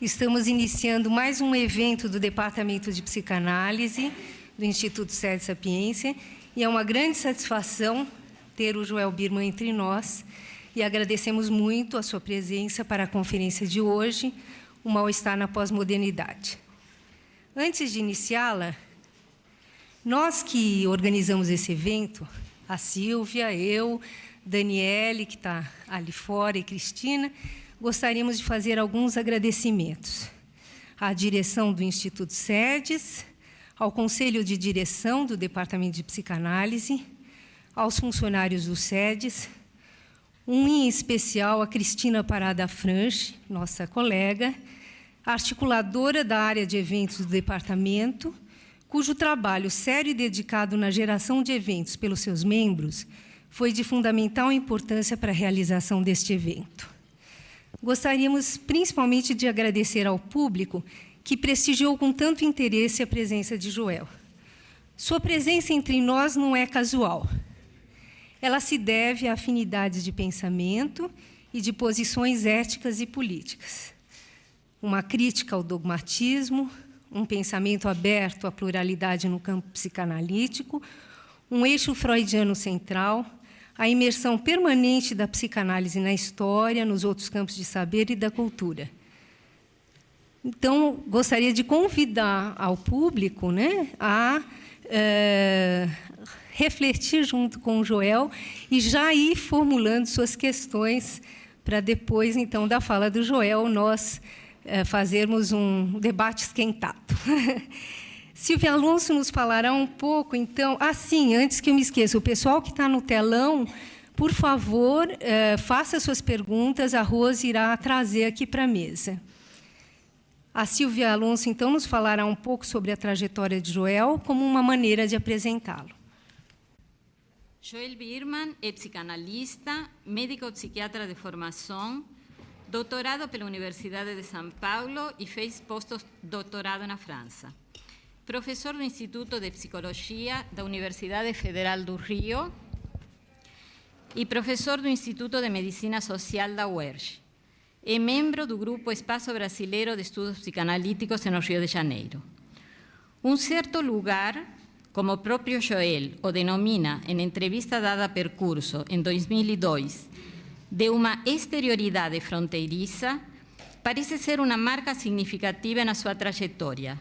Estamos iniciando mais um evento do Departamento de Psicanálise do Instituto Sede Sapiência e é uma grande satisfação ter o Joel Birman entre nós e agradecemos muito a sua presença para a conferência de hoje, o mal-estar na pós-modernidade. Antes de iniciá-la, nós que organizamos esse evento, a Silvia, eu, Daniele, que está ali fora, e Cristina, gostaríamos de fazer alguns agradecimentos à direção do Instituto SEDES, ao Conselho de Direção do Departamento de Psicanálise, aos funcionários do SEDES, em especial a Cristina Parada Franchi, nossa colega, articuladora da área de eventos do departamento, cujo trabalho sério e dedicado na geração de eventos pelos seus membros foi de fundamental importância para a realização deste evento. Gostaríamos principalmente de agradecer ao público que prestigiou com tanto interesse a presença de Joel. Sua presença entre nós não é casual. Ela se deve a afinidades de pensamento e de posições éticas e políticas. Uma crítica ao dogmatismo, um pensamento aberto à pluralidade no campo psicanalítico, um eixo freudiano central, a imersão permanente da psicanálise na história, nos outros campos de saber e da cultura. Então, gostaria de convidar ao público, né, a refletir junto com o Joel e já ir formulando suas questões para depois, então, da fala do Joel, nós fazermos um debate esquentado. Silvia Alonso nos falará um pouco, então... sim, antes que eu me esqueça, o pessoal que está no telão, por favor, faça suas perguntas, a Rose irá trazer aqui para a mesa. A Silvia Alonso, então, nos falará um pouco sobre a trajetória de Joel, como uma maneira de apresentá-lo. Joel Birman é psicanalista, médico-psiquiatra de formação, doutorado pela Universidade de São Paulo e fez pós-doutorado na França. Professor do Instituto de Psicologia da Universidade Federal do Rio e professor do Instituto de Medicina Social da UERJ. É membro do Grupo Espaço Brasileiro de Estudos Psicanalíticos no Rio de Janeiro. Certo lugar, como o próprio Joel o denomina em entrevista dada a Percurso em 2002, de uma exterioridade fronteiriça, parece ser uma marca significativa na sua trajetória,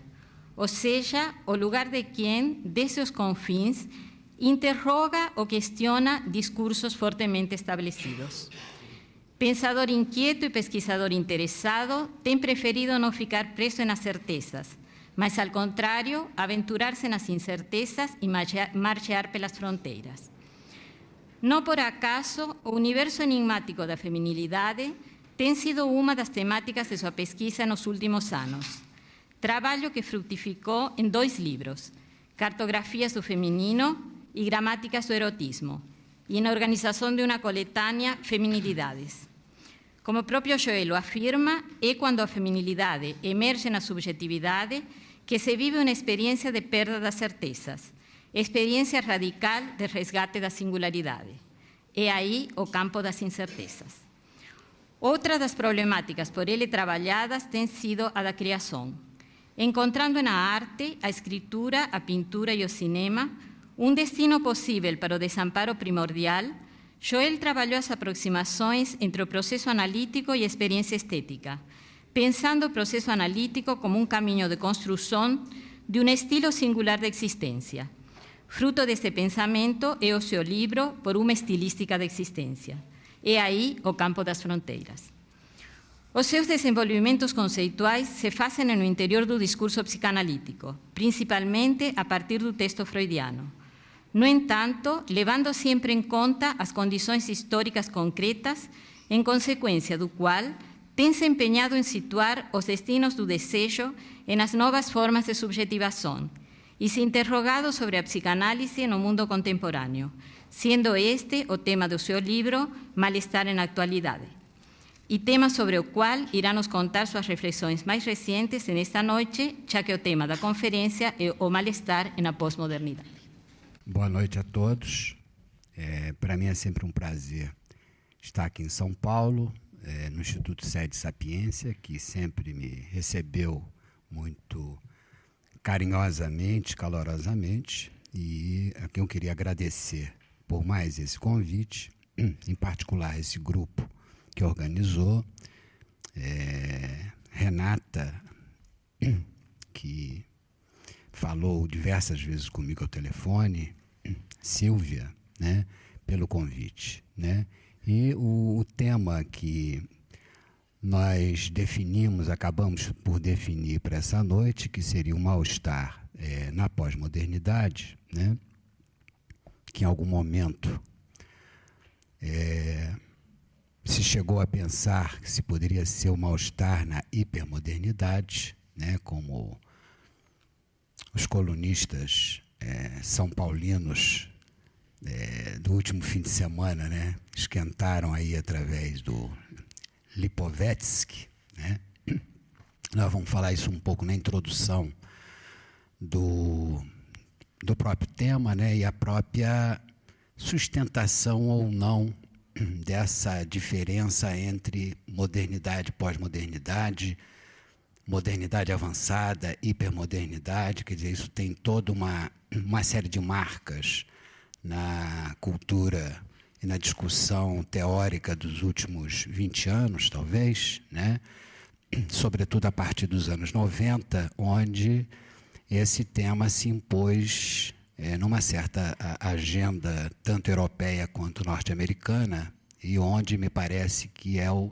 ou seja, o lugar de quem, desde os confins, interroga ou questiona discursos fortemente estabelecidos. Pensador inquieto e pesquisador interessado, tem preferido não ficar preso nas certezas, mas, ao contrário, aventurar-se nas incertezas e marchear pelas fronteiras. Não por acaso, o universo enigmático da feminilidade tem sido uma das temáticas de sua pesquisa nos últimos anos. Trabalho que frutificou em 2 livros, Cartografias do Feminino e Gramáticas do Erotismo, e na organização de uma coletânea, Feminilidades. Como o próprio Joel afirma, é quando a feminilidade emerge na subjetividade que se vive uma experiência de perda das certezas, experiência radical de resgate da singularidade. É aí o campo das incertezas. Outra das problemáticas por ele trabalhadas tem sido a da criação, encontrando na arte, a escritura, a pintura e o cinema destino possível para o desamparo primordial, Joel trabalhou as aproximações entre o processo analítico e a experiência estética, pensando o processo analítico como caminho de construção de estilo singular de existência. Fruto deste pensamento é o seu livro Por uma estilística de existência. É aí o campo das fronteiras. Os seus desenvolvimentos conceituais se fazem no interior do discurso psicanalítico, principalmente a partir do texto freudiano. No entanto, levando sempre em conta as condições históricas concretas, em consequência do qual tem se empenhado em situar os destinos do desejo nas novas formas de subjetivação e se interrogado sobre a psicanálise no mundo contemporâneo, sendo este o tema do seu livro Mal-estar na Atualidade, e tema sobre o qual irá nos contar suas reflexões mais recentes nesta noite, já que o tema da conferência é o mal-estar na pós-modernidade. Boa noite a todos. Para mim é sempre um prazer estar aqui em São Paulo, no Instituto Sede Sapiência, que sempre me recebeu muito carinhosamente, calorosamente, e a quem eu queria agradecer por mais esse convite, em particular esse grupo que organizou, Renata, que falou diversas vezes comigo ao telefone, Silvia, né, pelo convite, né? E o tema que nós acabamos por definir para essa noite, que seria o mal-estar na pós-modernidade, né? Que em algum momento se chegou a pensar que se poderia ser o mal-estar na hipermodernidade, né? Como os colunistas são paulinos do último fim de semana, né, esquentaram aí através do Lipovetsky, né? Nós vamos falar isso um pouco na introdução do próprio tema, né, e a própria sustentação ou não dessa diferença entre modernidade e pós-modernidade, modernidade avançada, hipermodernidade. Quer dizer, isso tem toda uma série de marcas na cultura e na discussão teórica dos últimos 20 anos, talvez, né? Sobretudo a partir dos anos 90, onde esse tema se impôs numa certa agenda tanto europeia quanto norte-americana, e onde me parece que é o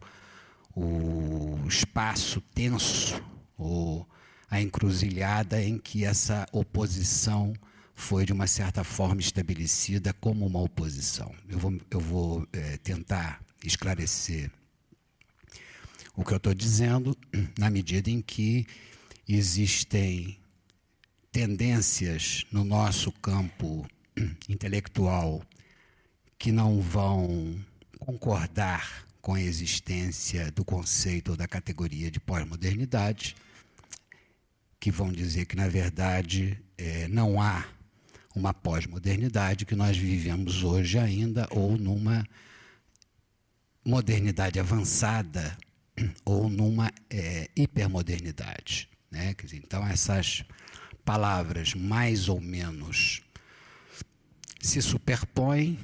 espaço tenso, ou a encruzilhada em que essa oposição foi, de uma certa forma, estabelecida como uma oposição. Eu vou tentar esclarecer o que eu estou dizendo, na medida em que existem tendências no nosso campo intelectual que não vão concordar com a existência do conceito ou da categoria de pós-modernidade, que vão dizer que, na verdade, não há uma pós-modernidade, que nós vivemos hoje ainda ou numa modernidade avançada ou numa hipermodernidade, né? Quer dizer, então, essas palavras mais ou menos se superpõem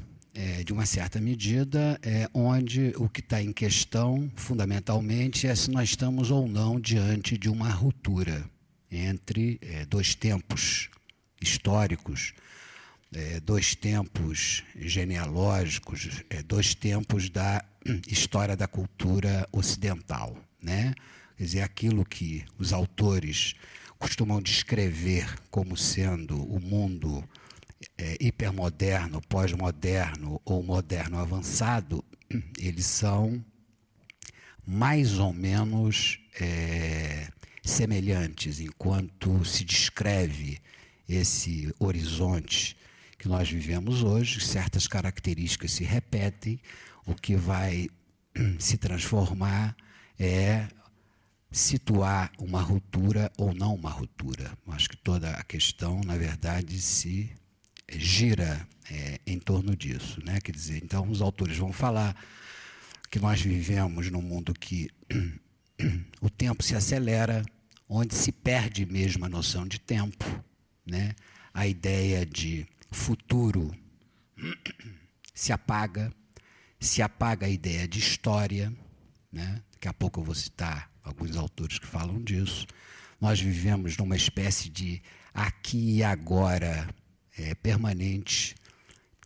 de uma certa medida, onde o que está em questão, fundamentalmente, é se nós estamos ou não diante de uma ruptura entre dois tempos históricos, dois tempos genealógicos, dois tempos da história da cultura ocidental, né? Quer dizer, aquilo que os autores costumam descrever como sendo o mundo hipermoderno, pós-moderno ou moderno avançado, eles são mais ou menos semelhantes, enquanto se descreve esse horizonte que nós vivemos hoje. Certas características se repetem, o que vai se transformar é situar uma ruptura ou não uma ruptura. Acho que toda a questão, na verdade, se gira em torno disso, né? Quer dizer, então os autores vão falar que nós vivemos num mundo que o tempo se acelera, onde se perde mesmo a noção de tempo, né? A ideia de futuro se apaga a ideia de história, né? Daqui a pouco eu vou citar alguns autores que falam disso. Nós vivemos numa espécie de aqui e agora permanente,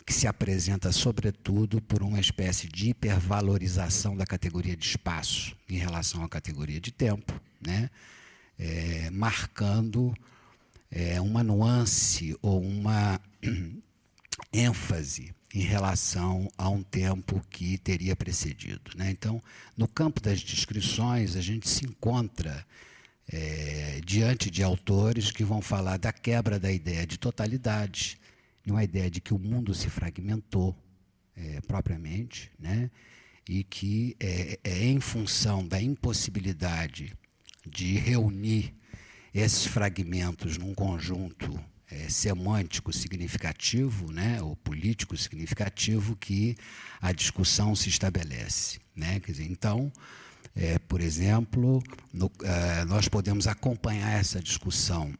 que se apresenta, sobretudo, por uma espécie de hipervalorização da categoria de espaço em relação à categoria de tempo, né? Marcando uma nuance ou uma ênfase em relação a um tempo que teria precedido, né? Então, no campo das descrições, a gente se encontra diante de autores que vão falar da quebra da ideia de totalidade, de uma ideia de que o mundo se fragmentou propriamente, né? E que em função da impossibilidade de reunir esses fragmentos num conjunto semântico significativo, né, ou político significativo que a discussão se estabelece, né? Quer dizer, então, por exemplo, nós podemos acompanhar essa discussão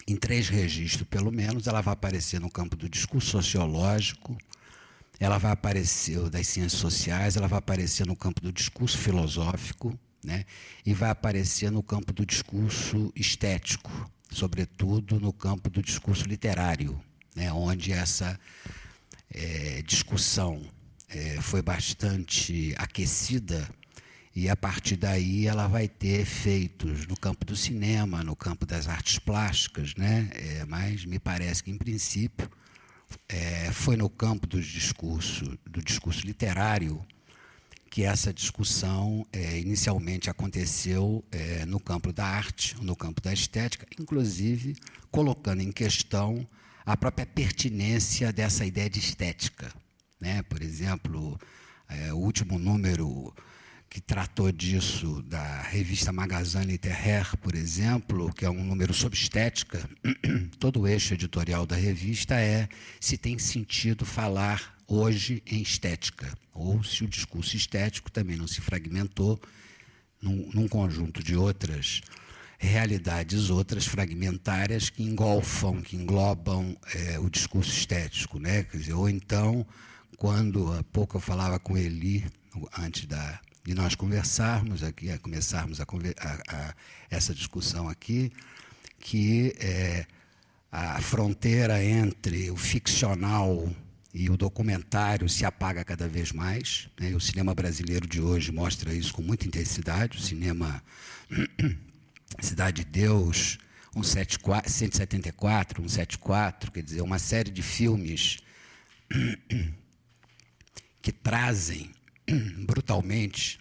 em 3 registros, pelo menos. Ela vai aparecer no campo do discurso sociológico, ela vai aparecer das ciências sociais, ela vai aparecer no campo do discurso filosófico, né, e vai aparecer no campo do discurso estético, sobretudo no campo do discurso literário, né, onde essa discussão foi bastante aquecida, e a partir daí ela vai ter efeitos no campo do cinema, no campo das artes plásticas, né, mas me parece que, em princípio, foi no campo do discurso literário que essa discussão inicialmente aconteceu no campo da arte, no campo da estética, inclusive colocando em questão a própria pertinência dessa ideia de estética, né? Por exemplo, o último número que tratou disso, da revista Magazine Littéraire, por exemplo, que é um número sobre estética, todo o eixo editorial da revista é se tem sentido falar hoje em estética, ou se o discurso estético também não se fragmentou num conjunto de outras realidades, outras fragmentárias que englobam o discurso estético, né? Quer dizer, ou então, quando há pouco eu falava com Eli, antes de nós conversarmos aqui, começarmos essa discussão aqui, que a fronteira entre o ficcional e o documentário se apaga cada vez mais, né? E o cinema brasileiro de hoje mostra isso com muita intensidade. O cinema Cidade de Deus, 174, 174, quer dizer, uma série de filmes que trazem brutalmente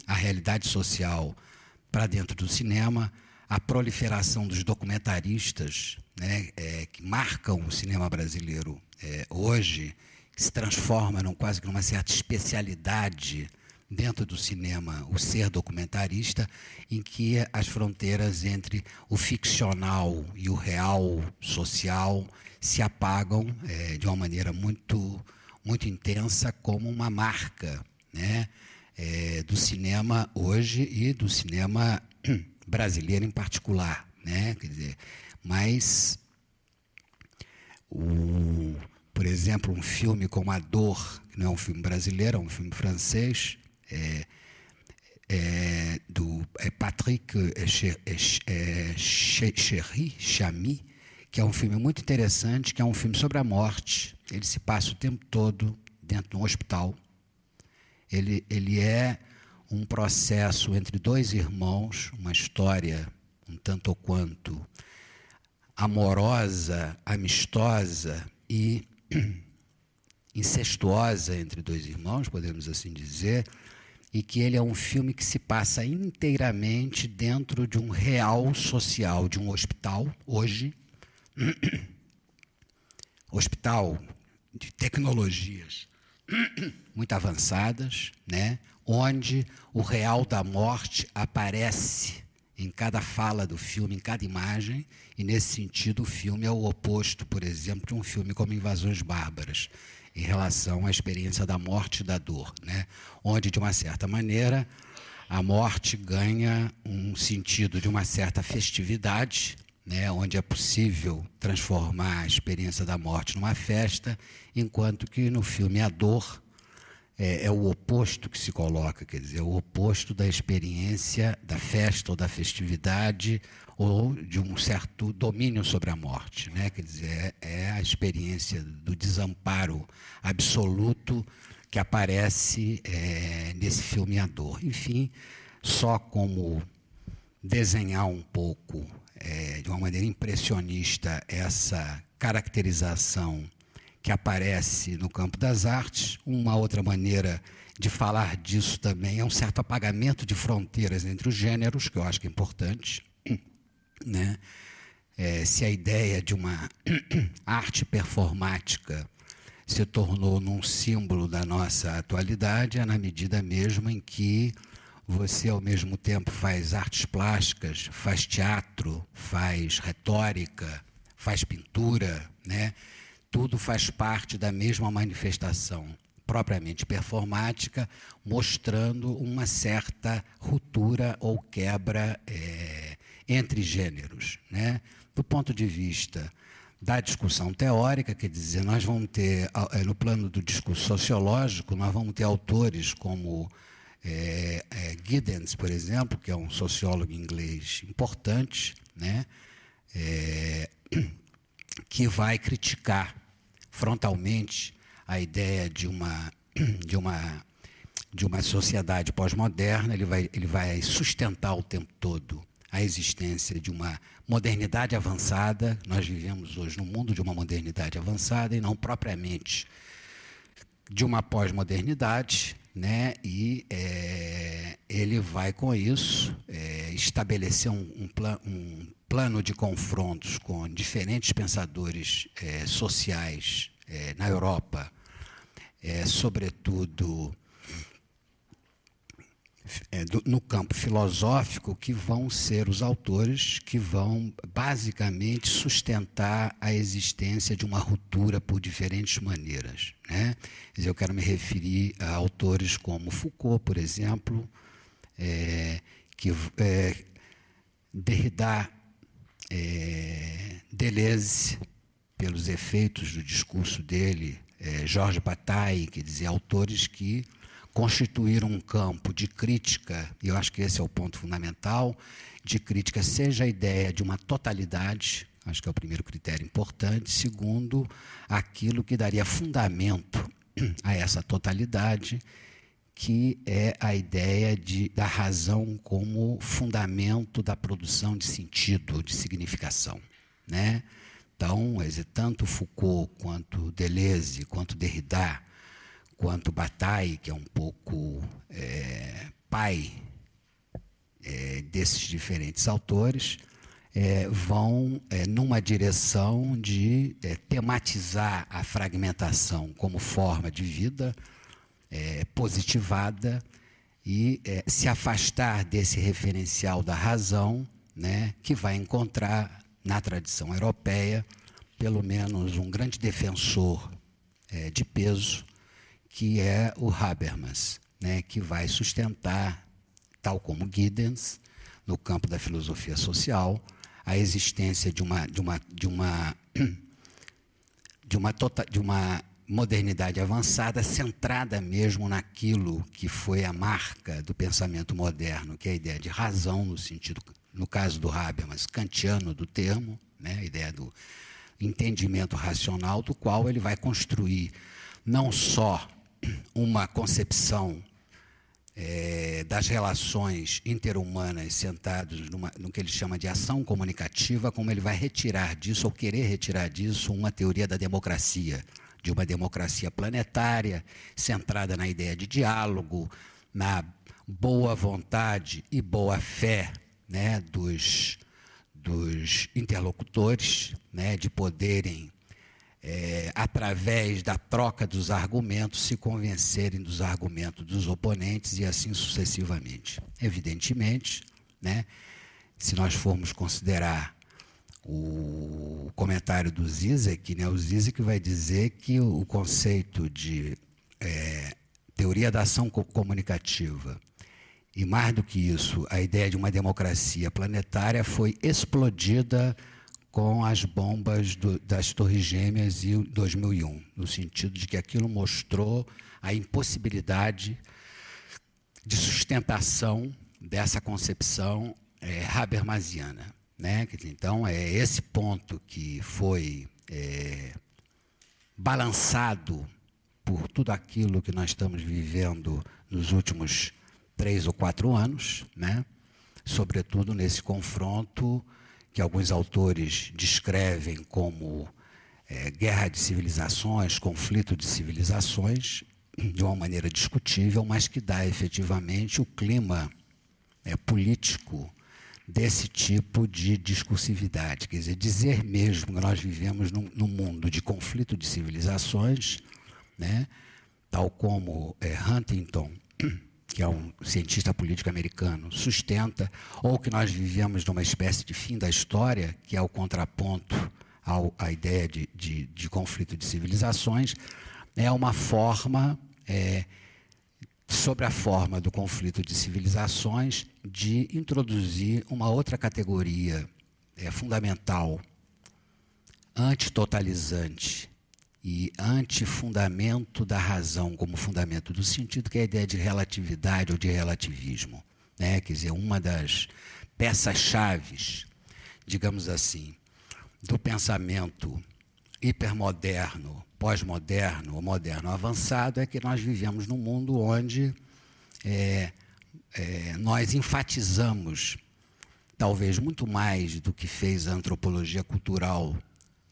a realidade social para dentro do cinema, a proliferação dos documentaristas, né, que marcam o cinema brasileiro hoje, que se transforma quase que numa certa especialidade dentro do cinema, o ser documentarista, em que as fronteiras entre o ficcional e o real social se apagam de uma maneira muito, muito intensa, como uma marca, né, do cinema hoje e do cinema brasileiro em particular, né? Quer dizer, mas por exemplo, um filme como A Dor, que não é um filme brasileiro, é um filme francês, do Patrick Chamy, que é um filme muito interessante, que é um filme sobre a morte. Ele se passa o tempo todo dentro de um hospital. Ele é um processo entre 2 irmãos, uma história um tanto ou quanto amorosa, amistosa e incestuosa entre 2 irmãos, podemos assim dizer, e que ele é um filme que se passa inteiramente dentro de um real social, de um hospital, hoje, hospital de tecnologias muito avançadas, né, onde o real da morte aparece em cada fala do filme, em cada imagem, e nesse sentido o filme é o oposto, por exemplo, de um filme como Invasões Bárbaras, em relação à experiência da morte e da dor, né, onde, de uma certa maneira, a morte ganha um sentido de uma certa festividade, né, onde é possível transformar a experiência da morte numa festa, enquanto que no filme A Dor é o oposto que se coloca, quer dizer, o oposto da experiência da festa ou da festividade ou de um certo domínio sobre a morte, né? Quer dizer, é a experiência do desamparo absoluto que aparece nesse filme A Dor. Enfim, só como desenhar um pouco, de uma maneira impressionista, essa caracterização que aparece no campo das artes. Uma outra maneira de falar disso também é um certo apagamento de fronteiras entre os gêneros, que eu acho que é importante, né? Se a ideia de uma arte performática se tornou num símbolo da nossa atualidade, é na medida mesma em que você, ao mesmo tempo, faz artes plásticas, faz teatro, faz retórica, faz pintura, né? Tudo faz parte da mesma manifestação propriamente performática, mostrando uma certa ruptura ou quebra entre gêneros, né? Do ponto de vista da discussão teórica, quer dizer, nós vamos ter, no plano do discurso sociológico, nós vamos ter autores como Giddens, por exemplo, que é um sociólogo inglês importante, né? Que vai criticar frontalmente a ideia de uma sociedade pós-moderna. Ele vai sustentar o tempo todo a existência de uma modernidade avançada. Nós vivemos hoje num mundo de uma modernidade avançada e não propriamente de uma pós-modernidade, né? E ele vai, com isso, estabelecer um plano de confrontos com diferentes pensadores sociais na Europa, sobretudo no campo filosófico, que vão ser os autores que vão, basicamente, sustentar a existência de uma ruptura por diferentes maneiras, né? Quer dizer, eu quero me referir a autores como Foucault, por exemplo, Derrida, Deleuze, pelos efeitos do discurso dele, Georges Bataille, quer dizer, autores que constituíram um campo de crítica, e eu acho que esse é o ponto fundamental, de crítica, seja a ideia de uma totalidade, acho que é o primeiro critério importante, segundo, aquilo que daria fundamento a essa totalidade, que é a ideia da razão como fundamento da produção de sentido, de significação, né? Então, tanto Foucault, quanto Deleuze, quanto Derrida, quanto Bataille, que é um pouco pai desses diferentes autores, vão numa direção de tematizar a fragmentação como forma de vida positivada e se afastar desse referencial da razão, né, que vai encontrar na tradição europeia pelo menos um grande defensor de peso, que é o Habermas, né, que vai sustentar, tal como Giddens, no campo da filosofia social, a existência de uma modernidade avançada, centrada mesmo naquilo que foi a marca do pensamento moderno, que é a ideia de razão, no sentido, no caso do Habermas, kantiano do termo, né, a ideia do entendimento racional, do qual ele vai construir não só uma concepção das relações interhumanas centradas no que ele chama de ação comunicativa, como ele vai retirar disso, ou querer retirar disso, uma teoria da democracia, de uma democracia planetária, centrada na ideia de diálogo, na boa vontade e boa fé, né, dos interlocutores, né, de poderem, através da troca dos argumentos, se convencerem dos argumentos dos oponentes e assim sucessivamente. Evidentemente, né, se nós formos considerar o comentário do Zizek, né, o Zizek vai dizer que o conceito de teoria da ação comunicativa e, mais do que isso, a ideia de uma democracia planetária foi explodida com as bombas das Torres Gêmeas em 2001, no sentido de que aquilo mostrou a impossibilidade de sustentação dessa concepção habermasiana, né? Então, é esse ponto que foi balançado por tudo aquilo que nós estamos vivendo nos últimos 3 ou 4 anos, né? Sobretudo nesse confronto que alguns autores descrevem como guerra de civilizações, conflito de civilizações, de uma maneira discutível, mas que dá efetivamente o clima político desse tipo de discursividade. Quer dizer mesmo que nós vivemos num mundo de conflito de civilizações, né, tal como Huntington, que é um cientista político americano, sustenta, ou que nós vivemos numa espécie de fim da história, que é o contraponto à ideia de conflito de civilizações, é uma forma, sobre a forma do conflito de civilizações, de introduzir uma outra categoria fundamental, antitotalizante e antifundamento da razão como fundamento do sentido, que é a ideia de relatividade ou de relativismo, né? Quer dizer, uma das peças-chaves, digamos assim, do pensamento hipermoderno, pós-moderno ou moderno avançado é que nós vivemos num mundo onde nós enfatizamos, talvez muito mais do que fez a antropologia cultural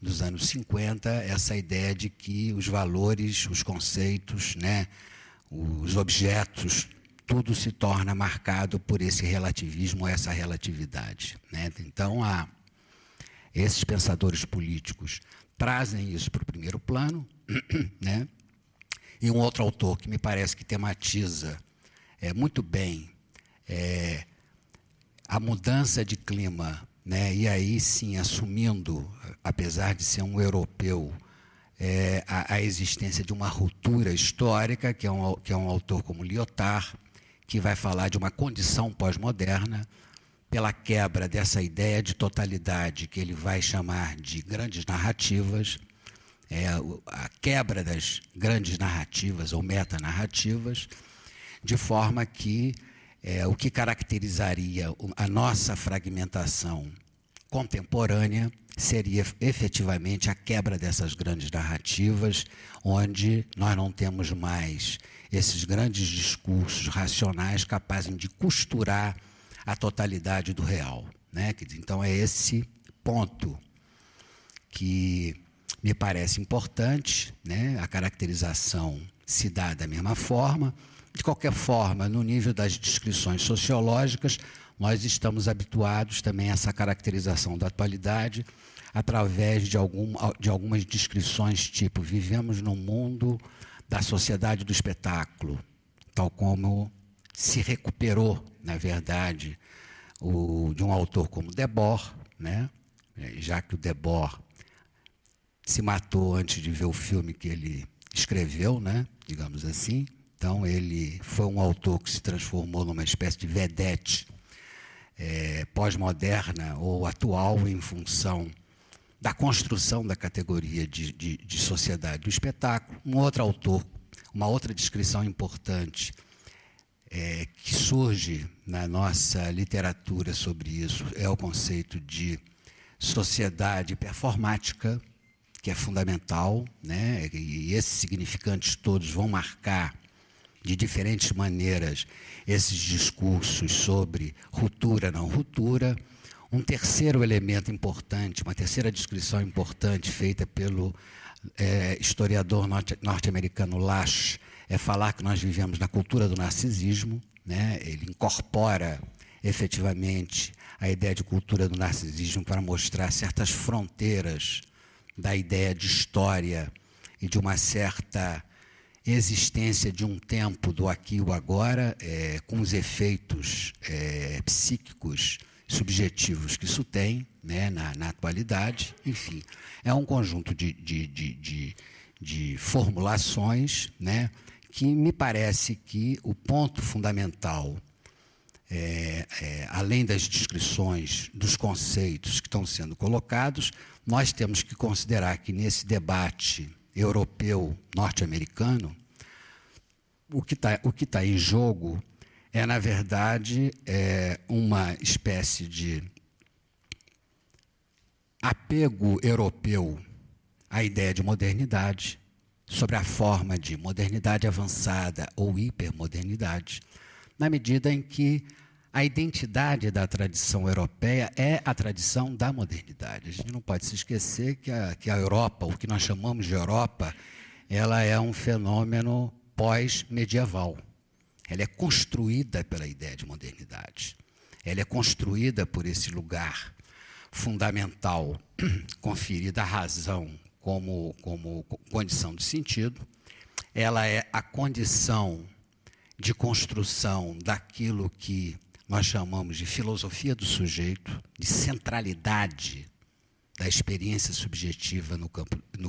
dos anos 50, essa ideia de que os valores, os conceitos, né, os objetos, tudo se torna marcado por esse relativismo, essa relatividade, né? Então, esses pensadores políticos trazem isso para o primeiro plano, né? E um outro autor que me parece que tematiza muito bem a mudança de clima, né? E aí sim assumindo, apesar de ser um europeu, a existência de uma ruptura histórica, que é um autor como Lyotard, que vai falar de uma condição pós-moderna, pela quebra dessa ideia de totalidade que ele vai chamar de grandes narrativas, a quebra das grandes narrativas ou metanarrativas, de forma que o que caracterizaria a nossa fragmentação contemporânea seria efetivamente a quebra dessas grandes narrativas, onde nós não temos mais esses grandes discursos racionais capazes de costurar a totalidade do real, né? Então, é esse ponto que me parece importante, né? A caracterização se dá da mesma forma. De qualquer forma, no nível das descrições sociológicas, nós estamos habituados também a essa caracterização da atualidade através de algumas descrições tipo vivemos num mundo da sociedade do espetáculo, tal como se recuperou, na verdade, de um autor como Debord, né? Já que o Debord se matou antes de ver o filme que ele escreveu, né? Digamos assim. Então, ele foi um autor que se transformou numa espécie de vedete pós-moderna ou atual em função da construção da categoria de sociedade do espetáculo. Um outro autor, uma outra descrição importante que surge na nossa literatura sobre isso é o conceito de sociedade performática, que é fundamental, né? E esses significantes todos vão marcar de diferentes maneiras esses discursos sobre ruptura, não ruptura. Um terceiro elemento importante, uma terceira descrição importante feita pelo historiador norte-americano Lasch, é falar que nós vivemos na cultura do narcisismo, né? Ele incorpora efetivamente a ideia de cultura do narcisismo para mostrar certas fronteiras da ideia de história e de uma certa existência de um tempo do aqui e o agora, com os efeitos psíquicos subjetivos que isso tem, né, na atualidade. Enfim, é um conjunto de formulações, né, que me parece que o ponto fundamental, além das descrições dos conceitos que estão sendo colocados, nós temos que considerar que nesse debate europeu norte-americano, o que tá em jogo na verdade, uma espécie de apego europeu à ideia de modernidade, sobre a forma de modernidade avançada ou hipermodernidade, na medida em que a identidade da tradição europeia é a tradição da modernidade. A gente não pode se esquecer que a Europa, o que nós chamamos de Europa, ela é um fenômeno pós-medieval. Ela é construída pela ideia de modernidade. Ela é construída por esse lugar fundamental conferido à razão como condição de sentido. Ela é a condição de construção daquilo que nós chamamos de filosofia do sujeito, de centralidade da experiência subjetiva no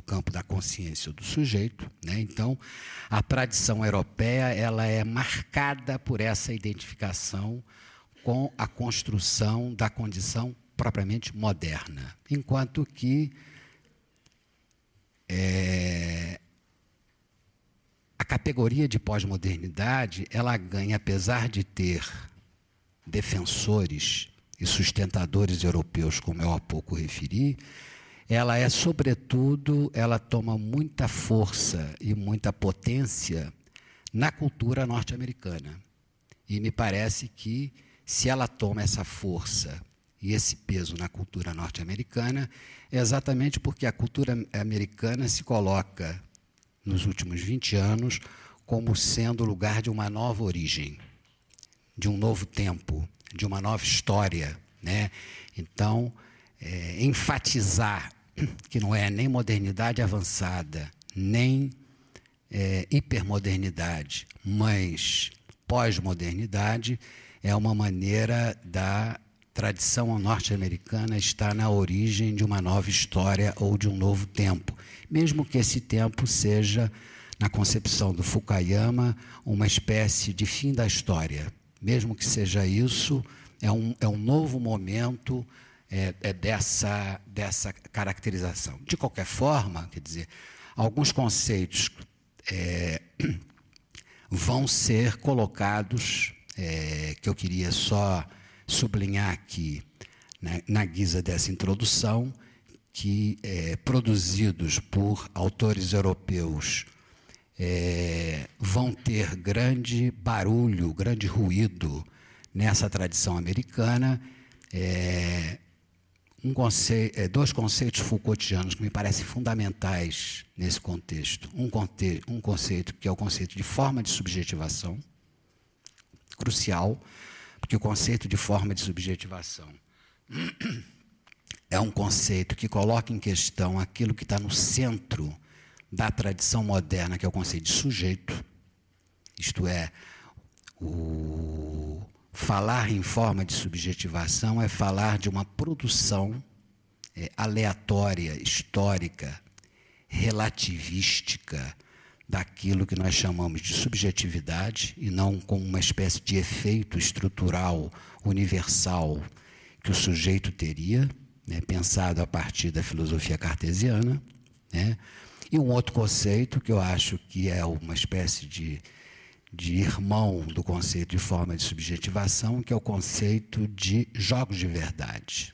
campo da consciência do sujeito, né? Então, a tradição europeia ela é marcada por essa identificação com a construção da condição propriamente moderna, enquanto que a categoria de pós-modernidade ela ganha, apesar de ter defensores e sustentadores europeus, como eu há pouco referi, ela é, sobretudo, ela toma muita força e muita potência na cultura norte-americana. E me parece que, se ela toma essa força e esse peso na cultura norte-americana, é exatamente porque a cultura americana se coloca, nos últimos 20 anos, como sendo o lugar de uma nova origem, de um novo tempo, de uma nova história, né? Então, enfatizar que não é nem modernidade avançada, nem hipermodernidade, mas pós-modernidade, é uma maneira da tradição norte-americana estar na origem de uma nova história ou de um novo tempo, mesmo que esse tempo seja, na concepção do Fukuyama, uma espécie de fim da história. Mesmo que seja isso, é um novo momento dessa caracterização. De qualquer forma, quer dizer, alguns conceitos vão ser colocados, que eu queria só sublinhar aqui, né, na guisa dessa introdução, que produzidos por autores europeus vão ter grande barulho, grande ruído nessa tradição americana. Dois conceitos Foucaultianos que me parecem fundamentais nesse contexto. Um conceito que é o conceito de forma de subjetivação, crucial, porque o conceito de forma de subjetivação é um conceito que coloca em questão aquilo que está no centro da tradição moderna, que é o conceito de sujeito, isto é, falar em forma de subjetivação é falar de uma produção aleatória, histórica, relativística, daquilo que nós chamamos de subjetividade, e não como uma espécie de efeito estrutural, universal, que o sujeito teria, né, pensado a partir da filosofia cartesiana, né? E um outro conceito que eu acho que é uma espécie de irmão do conceito de forma de subjetivação, que é o conceito de jogos de verdade,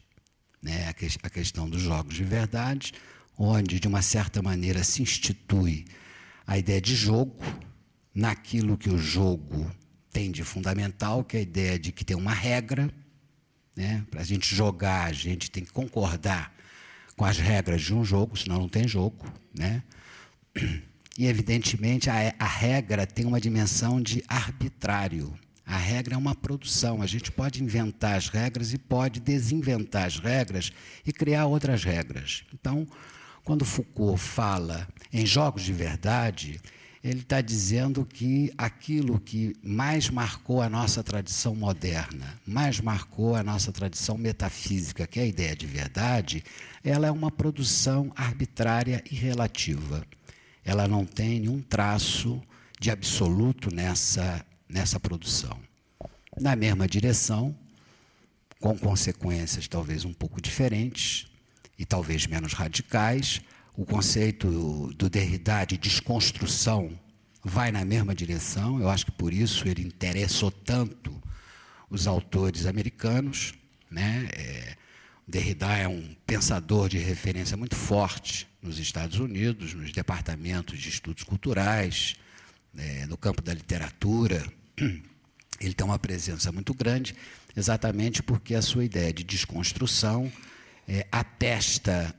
né? A questão dos jogos de verdade, onde, de uma certa maneira, se institui a ideia de jogo, naquilo que o jogo tem de fundamental, que é a ideia de que tem uma regra, né? Para a gente jogar, a gente tem que concordar com as regras de um jogo, senão não tem jogo, né? E, evidentemente, a regra tem uma dimensão de arbitrário. A regra é uma produção. A gente pode inventar as regras e pode desinventar as regras e criar outras regras. Então, quando Foucault fala em jogos de verdade, ele está dizendo que aquilo que mais marcou a nossa tradição moderna, mais marcou a nossa tradição metafísica, que é a ideia de verdade, ela é uma produção arbitrária e relativa. Ela não tem nenhum traço de absoluto nessa produção. Na mesma direção, com consequências talvez um pouco diferentes e talvez menos radicais, o conceito do Derrida de desconstrução vai na mesma direção. Eu acho que por isso ele interessou tanto os autores americanos, né? Derrida é um pensador de referência muito forte nos Estados Unidos, nos departamentos de estudos culturais, no campo da literatura. Ele tem uma presença muito grande, exatamente porque a sua ideia de desconstrução atesta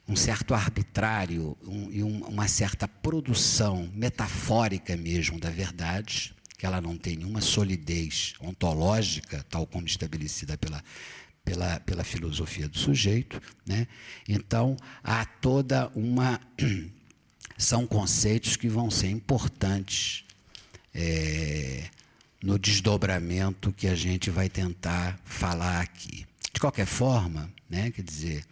um certo arbitrário e uma certa produção metafórica mesmo da verdade, que ela não tem nenhuma solidez ontológica, tal como estabelecida pela filosofia do sujeito, né? Então, há toda uma... São conceitos que vão ser importantes no desdobramento que a gente vai tentar falar aqui. De De qualquer forma, né, quer dizer,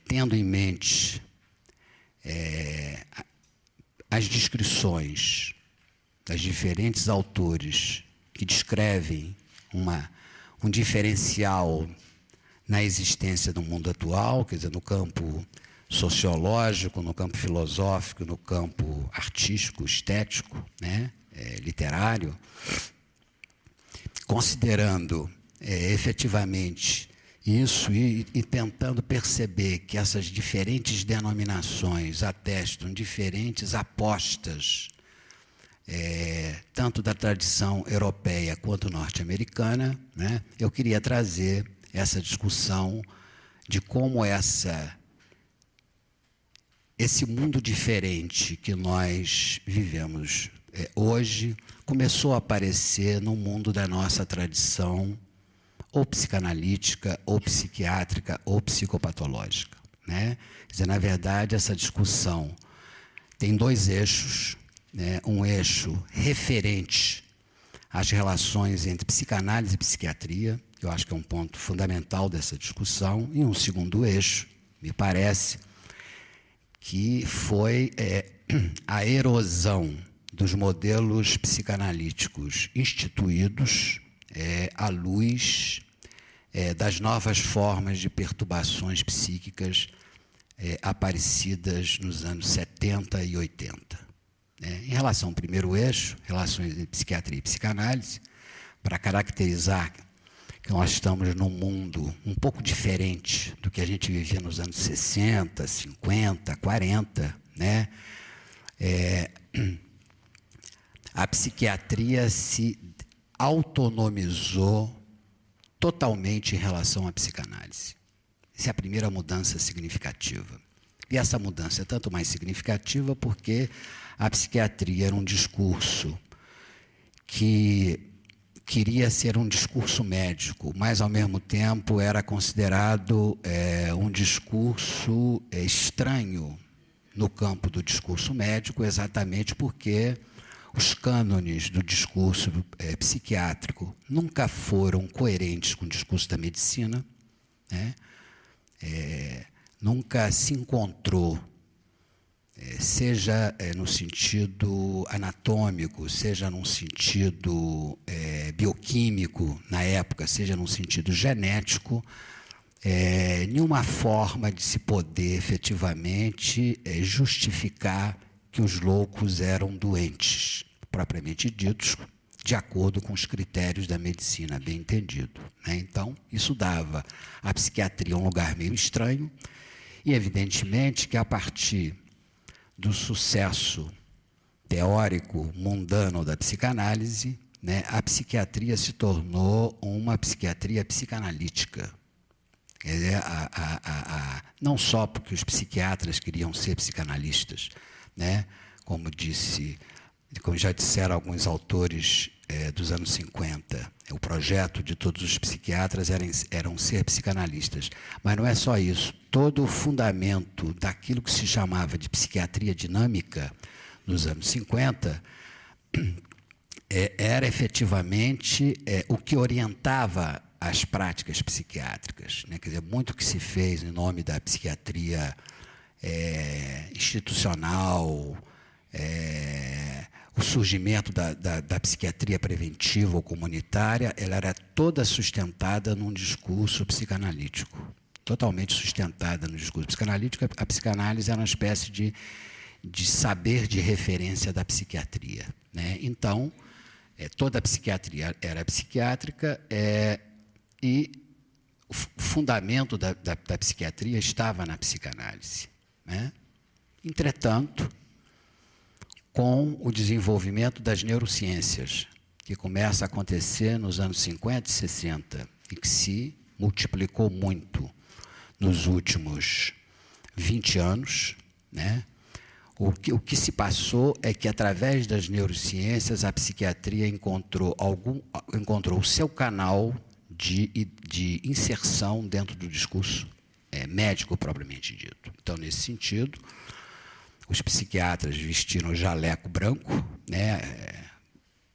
tendo em mente as descrições das diferentes autores que descrevem um diferencial na existência do mundo atual, quer dizer, no campo sociológico, no campo filosófico, no campo artístico, estético, né, literário, considerando efetivamente isso e tentando perceber que essas diferentes denominações atestam diferentes apostas, tanto da tradição europeia quanto norte-americana, né, eu queria trazer essa discussão de como esse mundo diferente que nós vivemos hoje começou a aparecer no mundo da nossa tradição ou psicanalítica, ou psiquiátrica, ou psicopatológica, né? Quer dizer, na verdade, essa discussão tem dois eixos, né? Um eixo referente às relações entre psicanálise e psiquiatria, que eu acho que é um ponto fundamental dessa discussão, e um segundo eixo, me parece, que foi a erosão dos modelos psicanalíticos instituídos à luz das novas formas de perturbações psíquicas aparecidas nos anos 70 e 80. Em relação ao primeiro eixo, relações entre psiquiatria e psicanálise, para caracterizar que nós estamos num mundo um pouco diferente do que a gente vivia nos anos 60, 50, 40, né? A psiquiatria se autonomizou totalmente em relação à psicanálise. Essa é a primeira mudança significativa. E essa mudança é tanto mais significativa porque a psiquiatria era um discurso que queria ser um discurso médico, mas, ao mesmo tempo, era considerado um discurso estranho no campo do discurso médico, exatamente porque os cânones do discurso psiquiátrico nunca foram coerentes com o discurso da medicina, né? Nunca se encontrou, seja no sentido anatômico, seja num sentido bioquímico na época, seja num sentido genético, nenhuma forma de se poder efetivamente justificar que os loucos eram doentes, propriamente ditos, de acordo com os critérios da medicina, bem entendido, né? Então, isso dava à psiquiatria um lugar meio estranho e, evidentemente, que a partir do sucesso teórico mundano da psicanálise, né, a psiquiatria se tornou uma psiquiatria psicanalítica. Quer dizer, não só porque os psiquiatras queriam ser psicanalistas, né, como já disseram alguns autores dos anos 50, o projeto de todos os psiquiatras eram ser psicanalistas. Mas não é só isso. Todo o fundamento daquilo que se chamava de psiquiatria dinâmica nos anos 50 era efetivamente o que orientava as práticas psiquiátricas, né? Quer dizer, muito que se fez em nome da psiquiatria institucional, o surgimento da psiquiatria preventiva ou comunitária, ela era toda sustentada num discurso psicanalítico, totalmente sustentada no discurso psicanalítico. A psicanálise era uma espécie de saber de referência da psiquiatria, né? Então, toda a psiquiatria era psiquiátrica e o fundamento da psiquiatria estava na psicanálise, né? Entretanto, com o desenvolvimento das neurociências, que começa a acontecer nos anos 50 e 60, e que se multiplicou muito nos últimos 20 anos, né? O que se passou é que, através das neurociências, a psiquiatria encontrou o seu canal de inserção dentro do discurso médico propriamente dito. Então, nesse sentido, os psiquiatras vestiram jaleco branco, né,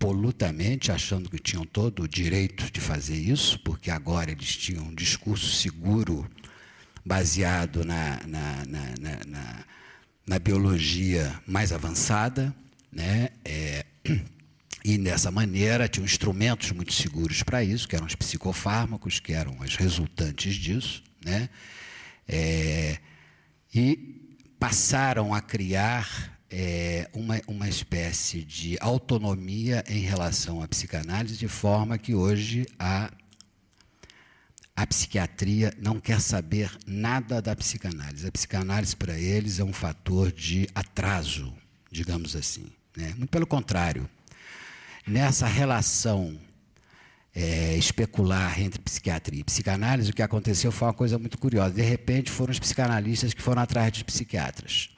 absolutamente, achando que tinham todo o direito de fazer isso, porque agora eles tinham um discurso seguro baseado na biologia mais avançada, né? E, dessa maneira, tinham instrumentos muito seguros para isso, que eram os psicofármacos, que eram as resultantes disso, né? E passaram a criar uma espécie de autonomia em relação à psicanálise, de forma que hoje a psiquiatria não quer saber nada da psicanálise. A psicanálise, para eles, é um fator de atraso, digamos assim, né? Muito pelo contrário. Nessa relação especular entre psiquiatria e psicanálise, o que aconteceu foi uma coisa muito curiosa. De repente, foram os psicanalistas que foram atrás dos psiquiatras,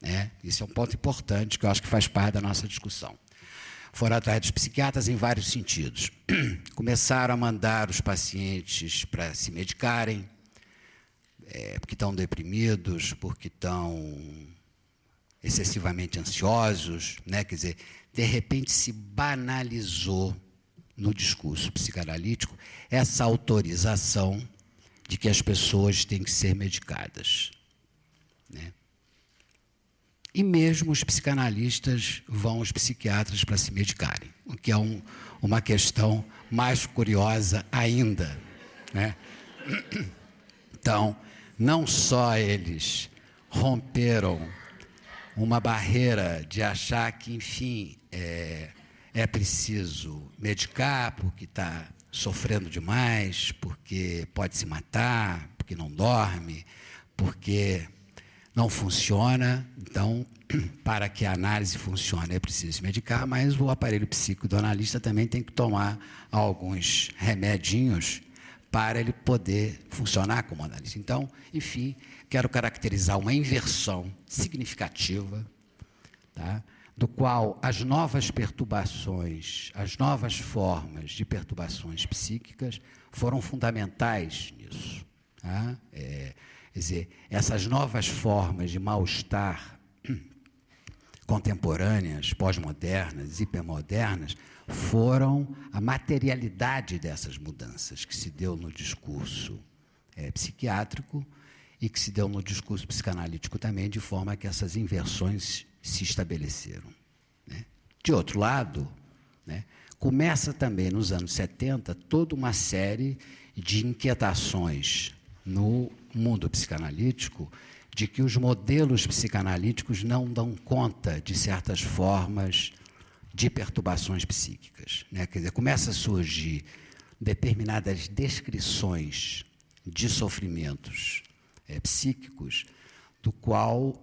né? Isso é um ponto importante que eu acho que faz parte da nossa discussão. Foram atrás dos psiquiatras em vários sentidos. Começaram a mandar os pacientes para se medicarem, porque estão deprimidos, porque estão excessivamente ansiosos, né? Quer dizer, de repente se banalizou no discurso psicanalítico essa autorização de que as pessoas têm que ser medicadas, né? E mesmo os psicanalistas vão aos psiquiatras para se medicarem, o que é uma questão mais curiosa ainda, né? Então, não só eles romperam uma barreira de achar que, enfim, é preciso medicar porque está sofrendo demais, porque pode se matar, porque não dorme, porque não funciona. Então, para que a análise funcione, é preciso se medicar, mas o aparelho psíquico do analista também tem que tomar alguns remedinhos para ele poder funcionar como analista. Então, enfim, quero caracterizar uma inversão significativa, tá? Do qual as novas perturbações, as novas formas de perturbações psíquicas foram fundamentais nisso, tá? Quer dizer, essas novas formas de mal-estar contemporâneas, pós-modernas, hipermodernas, foram a materialidade dessas mudanças que se deu no discurso psiquiátrico e que se deu no discurso psicanalítico também, de forma que essas inversões se estabeleceram, né? De outro lado, né, começa também nos anos 70 toda uma série de inquietações no mundo psicanalítico de que os modelos psicanalíticos não dão conta de certas formas de perturbações psíquicas, né? Quer dizer, começa a surgir determinadas descrições de sofrimentos psíquicos, do qual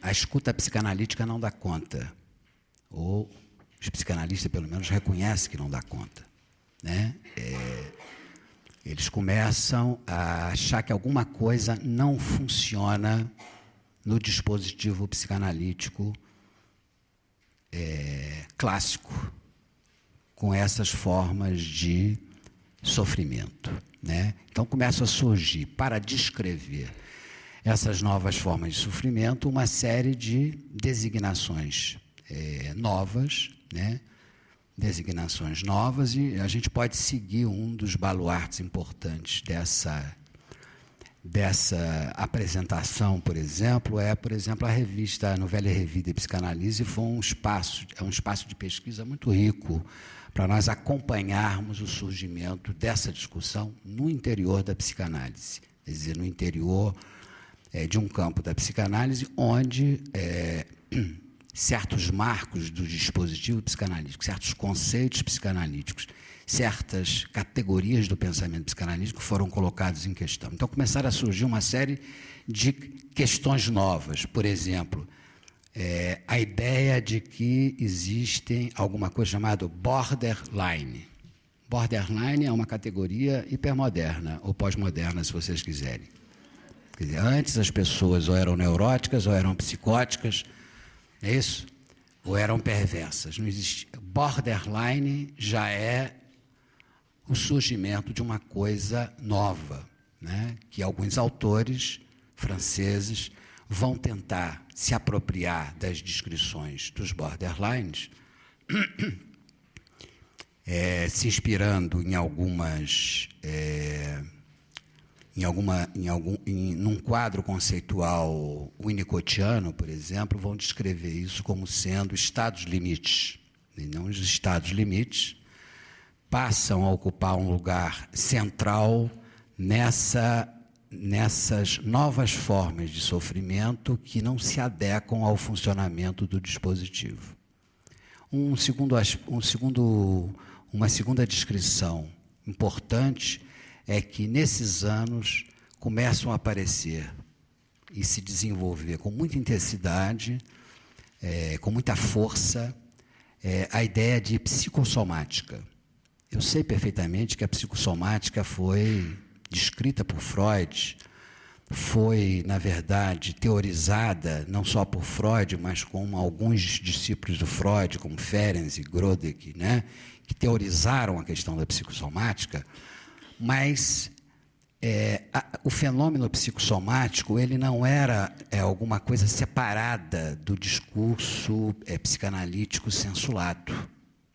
a escuta psicanalítica não dá conta, ou os psicanalistas, pelo menos, reconhecem que não dá conta, né? Eles começam a achar que alguma coisa não funciona no dispositivo psicanalítico clássico, com essas formas de sofrimento, né? Então, começa a surgir, para descrever essas novas formas de sofrimento, uma série de designações novas, né? Designações novas, e a gente pode seguir um dos baluartes importantes dessa apresentação, por exemplo, a Novela e Revista de Psicanálise. Foi um espaço de pesquisa muito rico para nós acompanharmos o surgimento dessa discussão no interior da psicanálise, quer dizer, no interior de um campo da psicanálise onde certos marcos do dispositivo psicanalítico, certos conceitos psicanalíticos, certas categorias do pensamento psicanalítico foram colocados em questão. Então, começaram a surgir uma série de questões novas. Por exemplo, a ideia de que existem alguma coisa chamada borderline. Borderline é uma categoria hipermoderna, ou pós-moderna, se vocês quiserem. Quer dizer, antes as pessoas ou eram neuróticas ou eram psicóticas, não é isso? Ou eram perversas. Não existe. Borderline já é o surgimento de uma coisa nova, né? Que alguns autores franceses vão tentar se apropriar das descrições dos borderlines se inspirando em num quadro conceitual winnicottiano, por exemplo, vão descrever isso como sendo estados limites. E não os estados limites passam a ocupar um lugar central nessas novas formas de sofrimento que não se adequam ao funcionamento do dispositivo. Uma segunda descrição importante é que, nesses anos, começam a aparecer e se desenvolver com muita intensidade, com muita força, a ideia de psicossomática. Eu sei perfeitamente que a psicossomática foi descrita por Freud, foi, na verdade, teorizada não só por Freud, mas com alguns discípulos do Freud, como Ferenczi e Grodek, né, que teorizaram a questão da psicossomática, mas o fenômeno psicossomático ele não era alguma coisa separada do discurso psicanalítico senso-lato,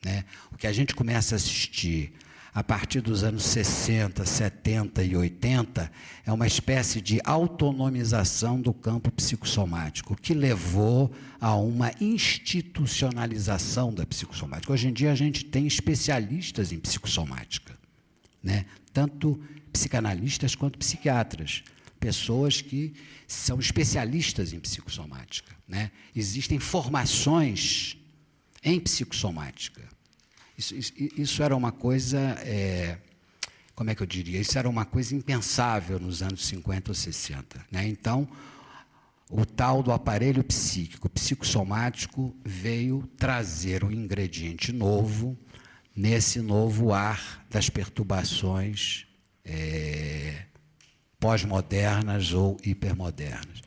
né? O que a gente começa a assistir a partir dos anos 60, 70 e 80 é uma espécie de autonomização do campo psicossomático, que levou a uma institucionalização da psicossomática. Hoje em dia a gente tem especialistas em psicossomática, né? Tanto psicanalistas quanto psiquiatras, pessoas que são especialistas em psicossomática, né? Existem formações em psicossomática. Isso era uma coisa, como é que eu diria? Isso era uma coisa impensável nos anos 50 ou 60. Né? Então, o tal do aparelho psíquico, psicossomático, veio trazer um ingrediente novo nesse novo ar das perturbações pós-modernas ou hipermodernas.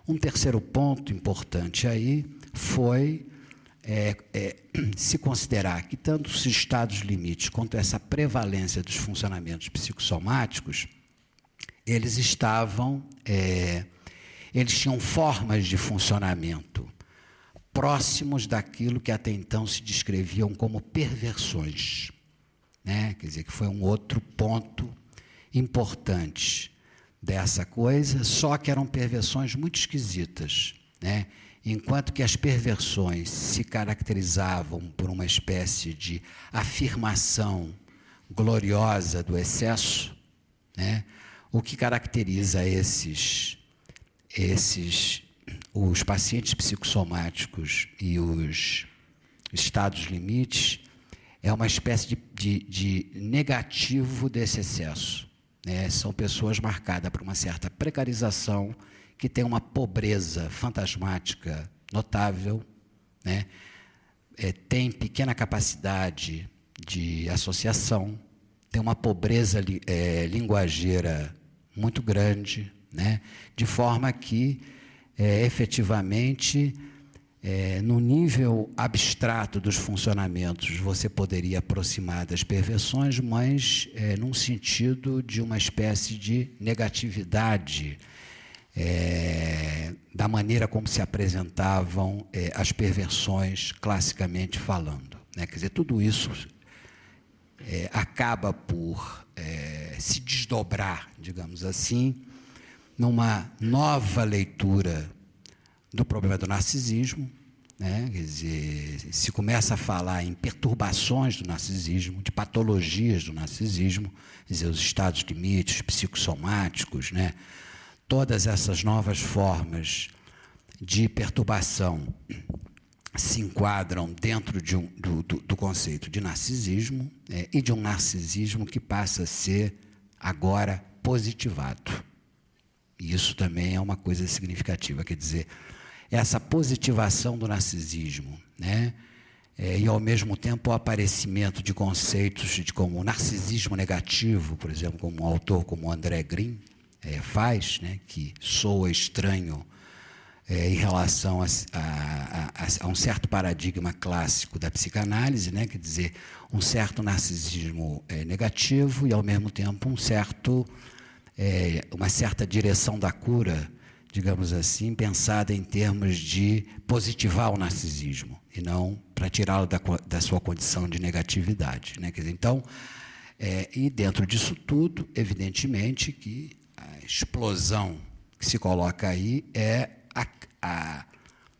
Um terceiro ponto importante aí foi se considerar que tanto os estados limites quanto essa prevalência dos funcionamentos psicossomáticos, eles tinham formas de funcionamento próximos daquilo que até então se descreviam como perversões, né? Quer dizer, que foi um outro ponto importante dessa coisa, só que eram perversões muito esquisitas, né? Enquanto que as perversões se caracterizavam por uma espécie de afirmação gloriosa do excesso, né? O que caracteriza os pacientes psicossomáticos e os estados limites é uma espécie de negativo desse excesso, né? São pessoas marcadas por uma certa precarização, que tem uma pobreza fantasmática notável, né? Tem pequena capacidade de associação, tem uma pobreza linguageira muito grande, né? De forma que, efetivamente, no nível abstrato dos funcionamentos, você poderia aproximar das perversões, mas num sentido de uma espécie de negatividade da maneira como se apresentavam as perversões classicamente falando, né? Quer dizer, tudo isso acaba por se desdobrar, digamos assim, numa nova leitura do problema do narcisismo, né? Quer dizer, se começa a falar em perturbações do narcisismo, de patologias do narcisismo, quer dizer, os estados limites psicossomáticos, né? Todas essas novas formas de perturbação se enquadram dentro do conceito de narcisismo, e de um narcisismo que passa a ser agora positivado. E isso também é uma coisa significativa, quer dizer, essa positivação do narcisismo, né? E, ao mesmo tempo, o aparecimento de conceitos como o narcisismo negativo, por exemplo, como um autor como André Green faz, né, que soa estranho em relação a um certo paradigma clássico da psicanálise, né, quer dizer, um certo narcisismo negativo e, ao mesmo tempo, uma certa direção da cura digamos assim, pensada em termos de positivar o narcisismo, e não para tirá-lo da sua condição de negatividade, né? Quer dizer, então, e dentro disso tudo, evidentemente, que a explosão que se coloca aí é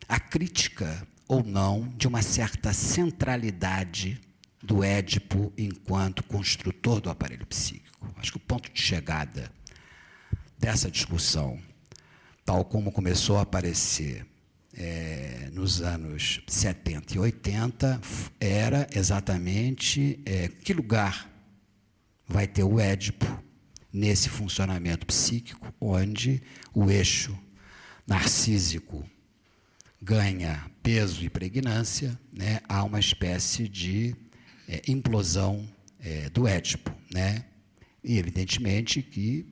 a crítica ou não de uma certa centralidade do Édipo enquanto construtor do aparelho psíquico. Acho que o ponto de chegada dessa discussão, tal como começou a aparecer nos anos 70 e 80, era exatamente que lugar vai ter o Édipo nesse funcionamento psíquico, onde o eixo narcísico ganha peso e pregnância, né? Há uma espécie de implosão do Édipo, né? E, evidentemente, que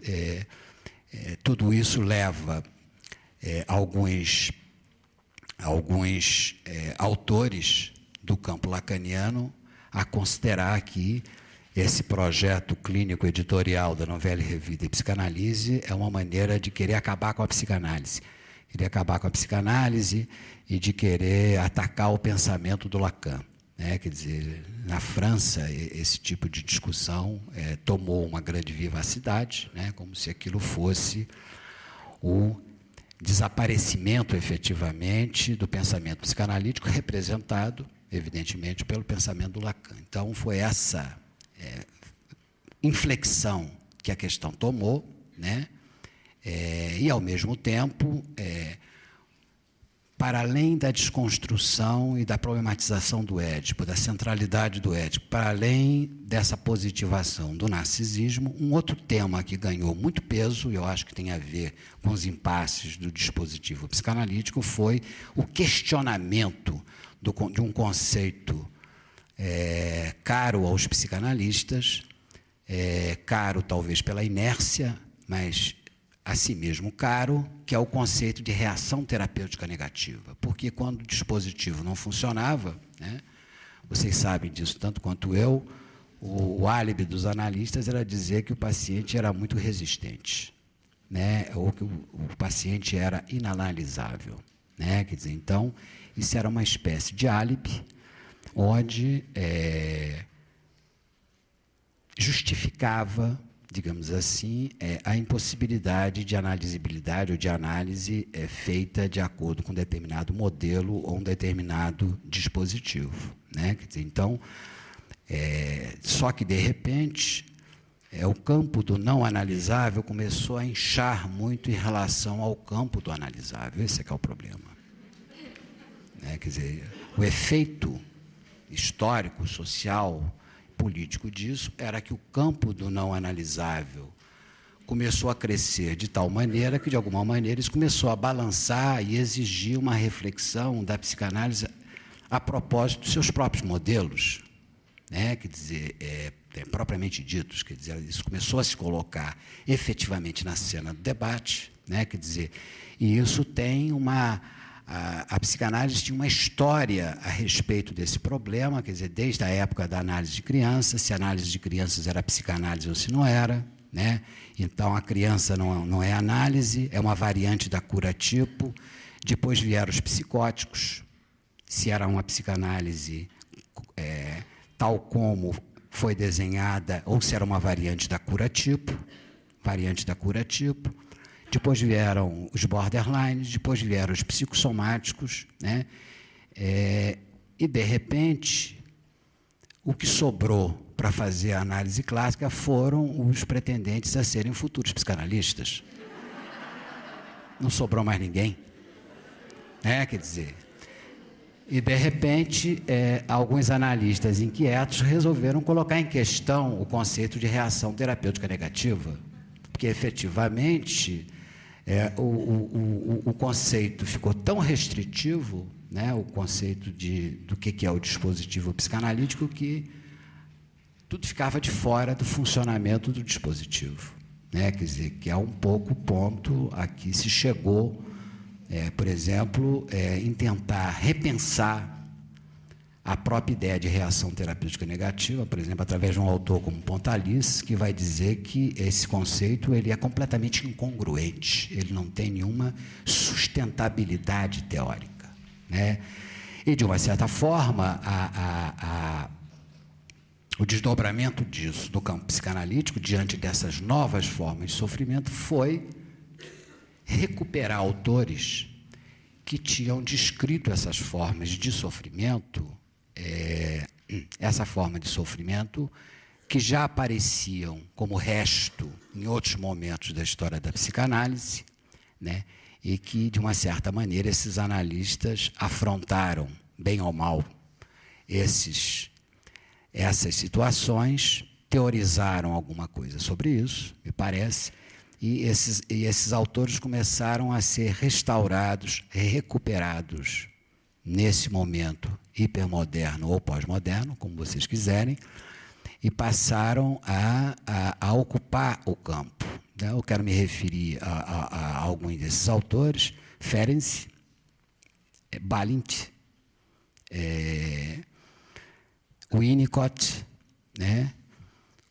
tudo isso leva alguns autores do campo lacaniano a considerar que esse projeto clínico editorial da Novela e Revista e Psicanálise é uma maneira de querer acabar com a psicanálise. Querer acabar com a psicanálise e de querer atacar o pensamento do Lacan, né? Quer dizer, na França, esse tipo de discussão tomou uma grande vivacidade, né? Como se aquilo fosse o desaparecimento, efetivamente, do pensamento psicanalítico, representado, evidentemente, pelo pensamento do Lacan. Então, foi essa inflexão que a questão tomou, né? E, ao mesmo tempo, para além da desconstrução e da problematização do Édipo, da centralidade do Édipo, para além dessa positivação do narcisismo, um outro tema que ganhou muito peso, e eu acho que tem a ver com os impasses do dispositivo psicanalítico, foi o questionamento de um conceito caro aos psicanalistas, caro talvez pela inércia, mas a si mesmo caro, que é o conceito de reação terapêutica negativa. Porque quando o dispositivo não funcionava, né, vocês sabem disso tanto quanto eu, o álibi dos analistas era dizer que o paciente era muito resistente, né, ou que o paciente era inanalisável, né? Quer dizer, então, isso era uma espécie de álibi onde justificava, digamos assim, a impossibilidade de analisibilidade ou de análise feita de acordo com um determinado modelo ou um determinado dispositivo, né? Quer dizer, então, só que, de repente, o campo do não analisável começou a inchar muito em relação ao campo do analisável. Esse é que é o problema, né? Quer dizer, o efeito histórico, social, político disso era que o campo do não analisável começou a crescer de tal maneira que, de alguma maneira, isso começou a balançar e exigir uma reflexão da psicanálise a propósito dos seus próprios modelos, né? Quer dizer, propriamente ditos, quer dizer, isso começou a se colocar efetivamente na cena do debate, né? Quer dizer, e isso tem a psicanálise tinha uma história a respeito desse problema, quer dizer, desde a época da análise de crianças, se a análise de crianças era psicanálise ou se não era, né? Então, a criança não é análise, é uma variante da cura-tipo. Depois vieram os psicóticos, se era uma psicanálise tal como foi desenhada, ou se era uma variante da cura-tipo, Depois vieram os borderlines, depois vieram os psicossomáticos, né? E, de repente, o que sobrou para fazer a análise clássica foram os pretendentes a serem futuros psicanalistas. Não sobrou mais ninguém, né? Quer dizer, e, de repente, alguns analistas inquietos resolveram colocar em questão o conceito de reação terapêutica negativa, porque, efetivamente, o conceito ficou tão restritivo, né, o conceito do que é o dispositivo psicanalítico, que tudo ficava de fora do funcionamento do dispositivo, né? Quer dizer, que é um pouco o ponto a que se chegou, por exemplo, em tentar repensar a própria ideia de reação terapêutica negativa, por exemplo, através de um autor como Pontalis, que vai dizer que esse conceito ele é completamente incongruente, ele não tem nenhuma sustentabilidade teórica, né? E, de uma certa forma, o desdobramento disso no campo psicanalítico, diante dessas novas formas de sofrimento, foi recuperar autores que tinham descrito essas formas de sofrimento, essa forma de sofrimento, que já apareciam como resto em outros momentos da história da psicanálise, né? E que, de uma certa maneira, esses analistas afrontaram, bem ou mal, essas situações, teorizaram alguma coisa sobre isso, me parece, e esses autores começaram a ser restaurados, recuperados nesse momento hipermoderno ou pós-moderno, como vocês quiserem, e passaram a ocupar o campo. Eu quero me referir a alguns desses autores: Ferenczi, Balint, Winnicott, né,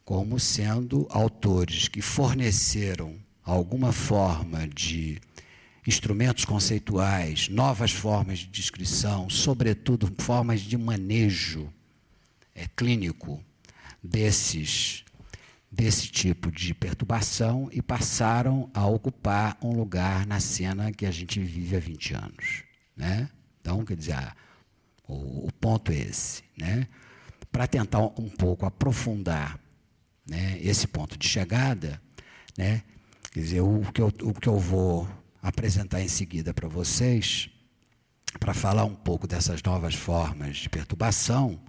como sendo autores que forneceram alguma forma de instrumentos conceituais, novas formas de descrição, sobretudo formas de manejo clínico desse tipo de perturbação, e passaram a ocupar um lugar na cena que a gente vive há 20 anos. Né? Então, quer dizer, o ponto é esse. Né? Para tentar um pouco aprofundar, né, esse ponto de chegada, né, quer dizer, o que eu vou apresentar em seguida para vocês, para falar um pouco dessas novas formas de perturbação,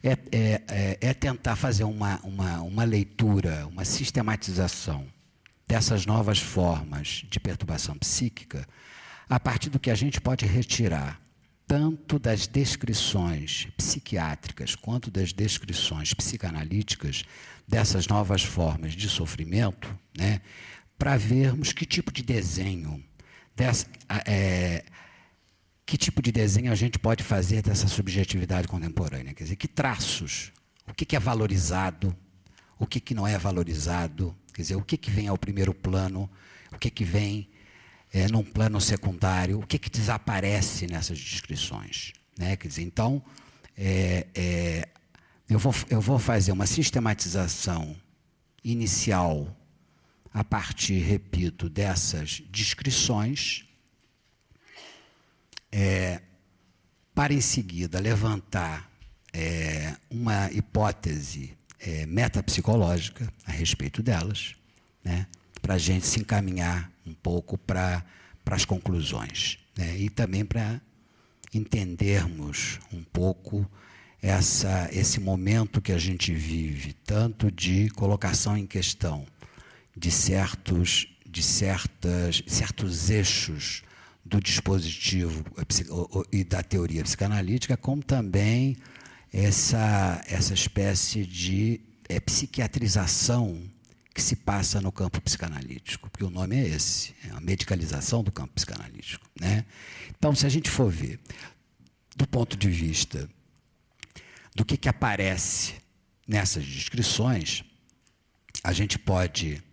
é tentar fazer uma leitura, uma sistematização dessas novas formas de perturbação psíquica, a partir do que a gente pode retirar tanto das descrições psiquiátricas quanto das descrições psicanalíticas dessas novas formas de sofrimento, né, para vermos que tipo de desenho a gente pode fazer dessa subjetividade contemporânea. Quer dizer, que traços, o que é valorizado, o que não é valorizado, quer dizer, o que vem ao primeiro plano, o que vem num plano secundário, o que desaparece nessas descrições. Né? Quer dizer, então, eu vou fazer uma sistematização inicial a partir, repito, dessas descrições, para em seguida levantar uma hipótese metapsicológica a respeito delas, né, para a gente se encaminhar um pouco para as conclusões, né, e também para entendermos um pouco esse momento que a gente vive, tanto de colocação em questão de certos eixos do dispositivo e da teoria psicanalítica, como também essa espécie de psiquiatrização que se passa no campo psicanalítico, porque o nome é esse, é a medicalização do campo psicanalítico. Né? Então, se a gente for ver do ponto de vista do que aparece nessas descrições, a gente pode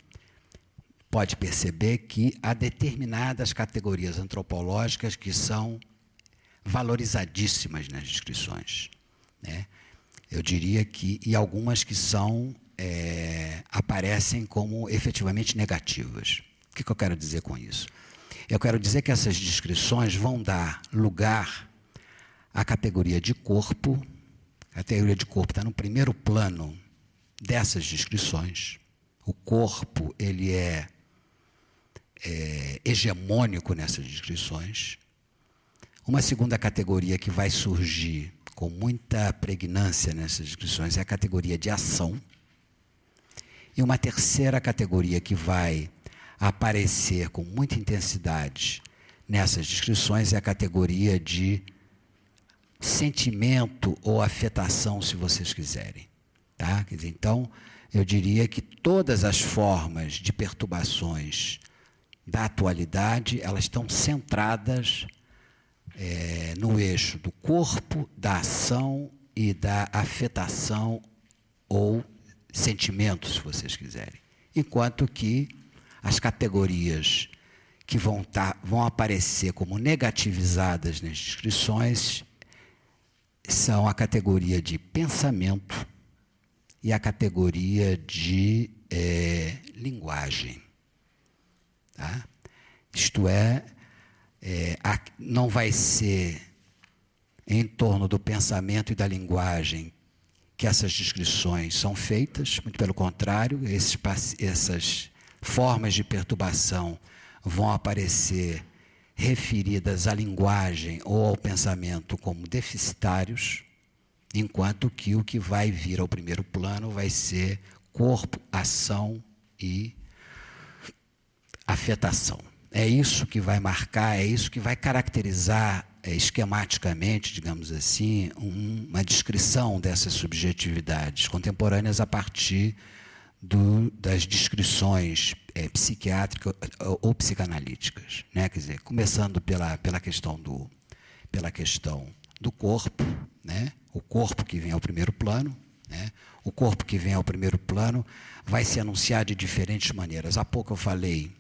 perceber que há determinadas categorias antropológicas que são valorizadíssimas nas descrições. Né? Eu diria que, e algumas que aparecem como efetivamente negativas. O que eu quero dizer com isso? Eu quero dizer que essas descrições vão dar lugar à categoria de corpo. A categoria de corpo está no primeiro plano dessas descrições. O corpo, ele é hegemônico nessas descrições. Uma segunda categoria que vai surgir com muita pregnância nessas descrições é a categoria de ação. E uma terceira categoria que vai aparecer com muita intensidade nessas descrições é a categoria de sentimento ou afetação, se vocês quiserem. Tá? Quer dizer, então, eu diria que todas as formas de perturbações da atualidade, elas estão centradas no eixo do corpo, da ação e da afetação ou sentimento, se vocês quiserem. Enquanto que as categorias que vão aparecer como negativizadas nas descrições são a categoria de pensamento e a categoria de linguagem. Tá? Isto não vai ser em torno do pensamento e da linguagem que essas descrições são feitas, muito pelo contrário, essas formas de perturbação vão aparecer referidas à linguagem ou ao pensamento como deficitários, enquanto que o que vai vir ao primeiro plano vai ser corpo, ação e afetação. É isso que vai marcar, é isso que vai caracterizar esquematicamente, digamos assim, uma descrição dessas subjetividades contemporâneas a partir das descrições psiquiátricas ou psicanalíticas, né? Quer dizer, começando pela questão do corpo, né? O corpo que vem ao primeiro plano, né? O corpo que vem ao primeiro plano vai se anunciar de diferentes maneiras. Há pouco eu falei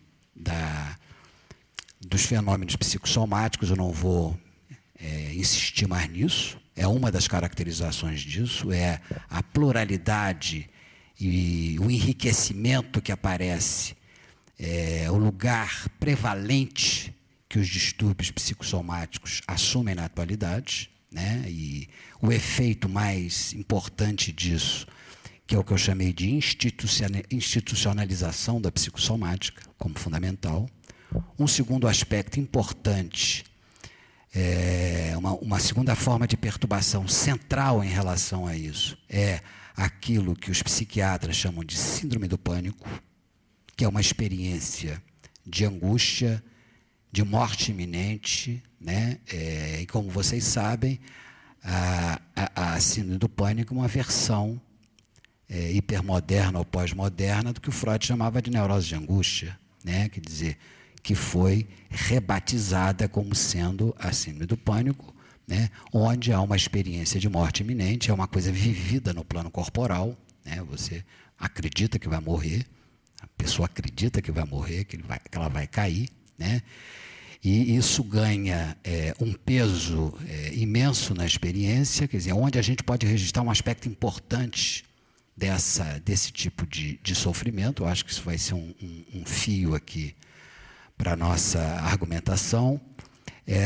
dos fenômenos psicossomáticos, eu não vou insistir mais nisso. É uma das caracterizações disso, é a pluralidade e o enriquecimento que aparece, o lugar prevalente que os distúrbios psicossomáticos assumem na atualidade, né? E o efeito mais importante disso, que é o que eu chamei de institucionalização da psicossomática, como fundamental. Um segundo aspecto importante, uma segunda forma de perturbação central em relação a isso, é aquilo que os psiquiatras chamam de síndrome do pânico, que é uma experiência de angústia, de morte iminente, né? E como vocês sabem, a síndrome do pânico é uma versão hipermoderna ou pós-moderna do que o Freud chamava de neurose de angústia, né? Quer dizer, que foi rebatizada como sendo a síndrome do pânico, né? Onde há uma experiência de morte iminente, é uma coisa vivida no plano corporal, né? Você acredita que vai morrer, a pessoa acredita que vai morrer, que ela vai cair, né? E isso ganha um peso imenso na experiência, quer dizer, onde a gente pode registrar um aspecto importante desse tipo de sofrimento. Eu acho que isso vai ser um fio aqui para a nossa argumentação.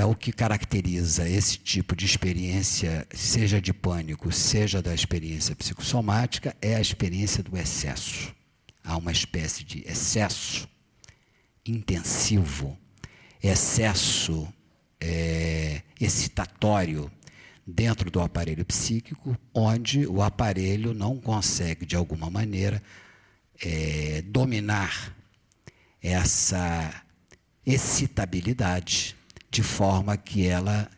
O que caracteriza esse tipo de experiência, seja de pânico, seja da experiência psicossomática, é a experiência do excesso. Há uma espécie de excesso intensivo, excesso excitatório dentro do aparelho psíquico, onde o aparelho não consegue, de alguma maneira, dominar essa excitabilidade, de forma que ela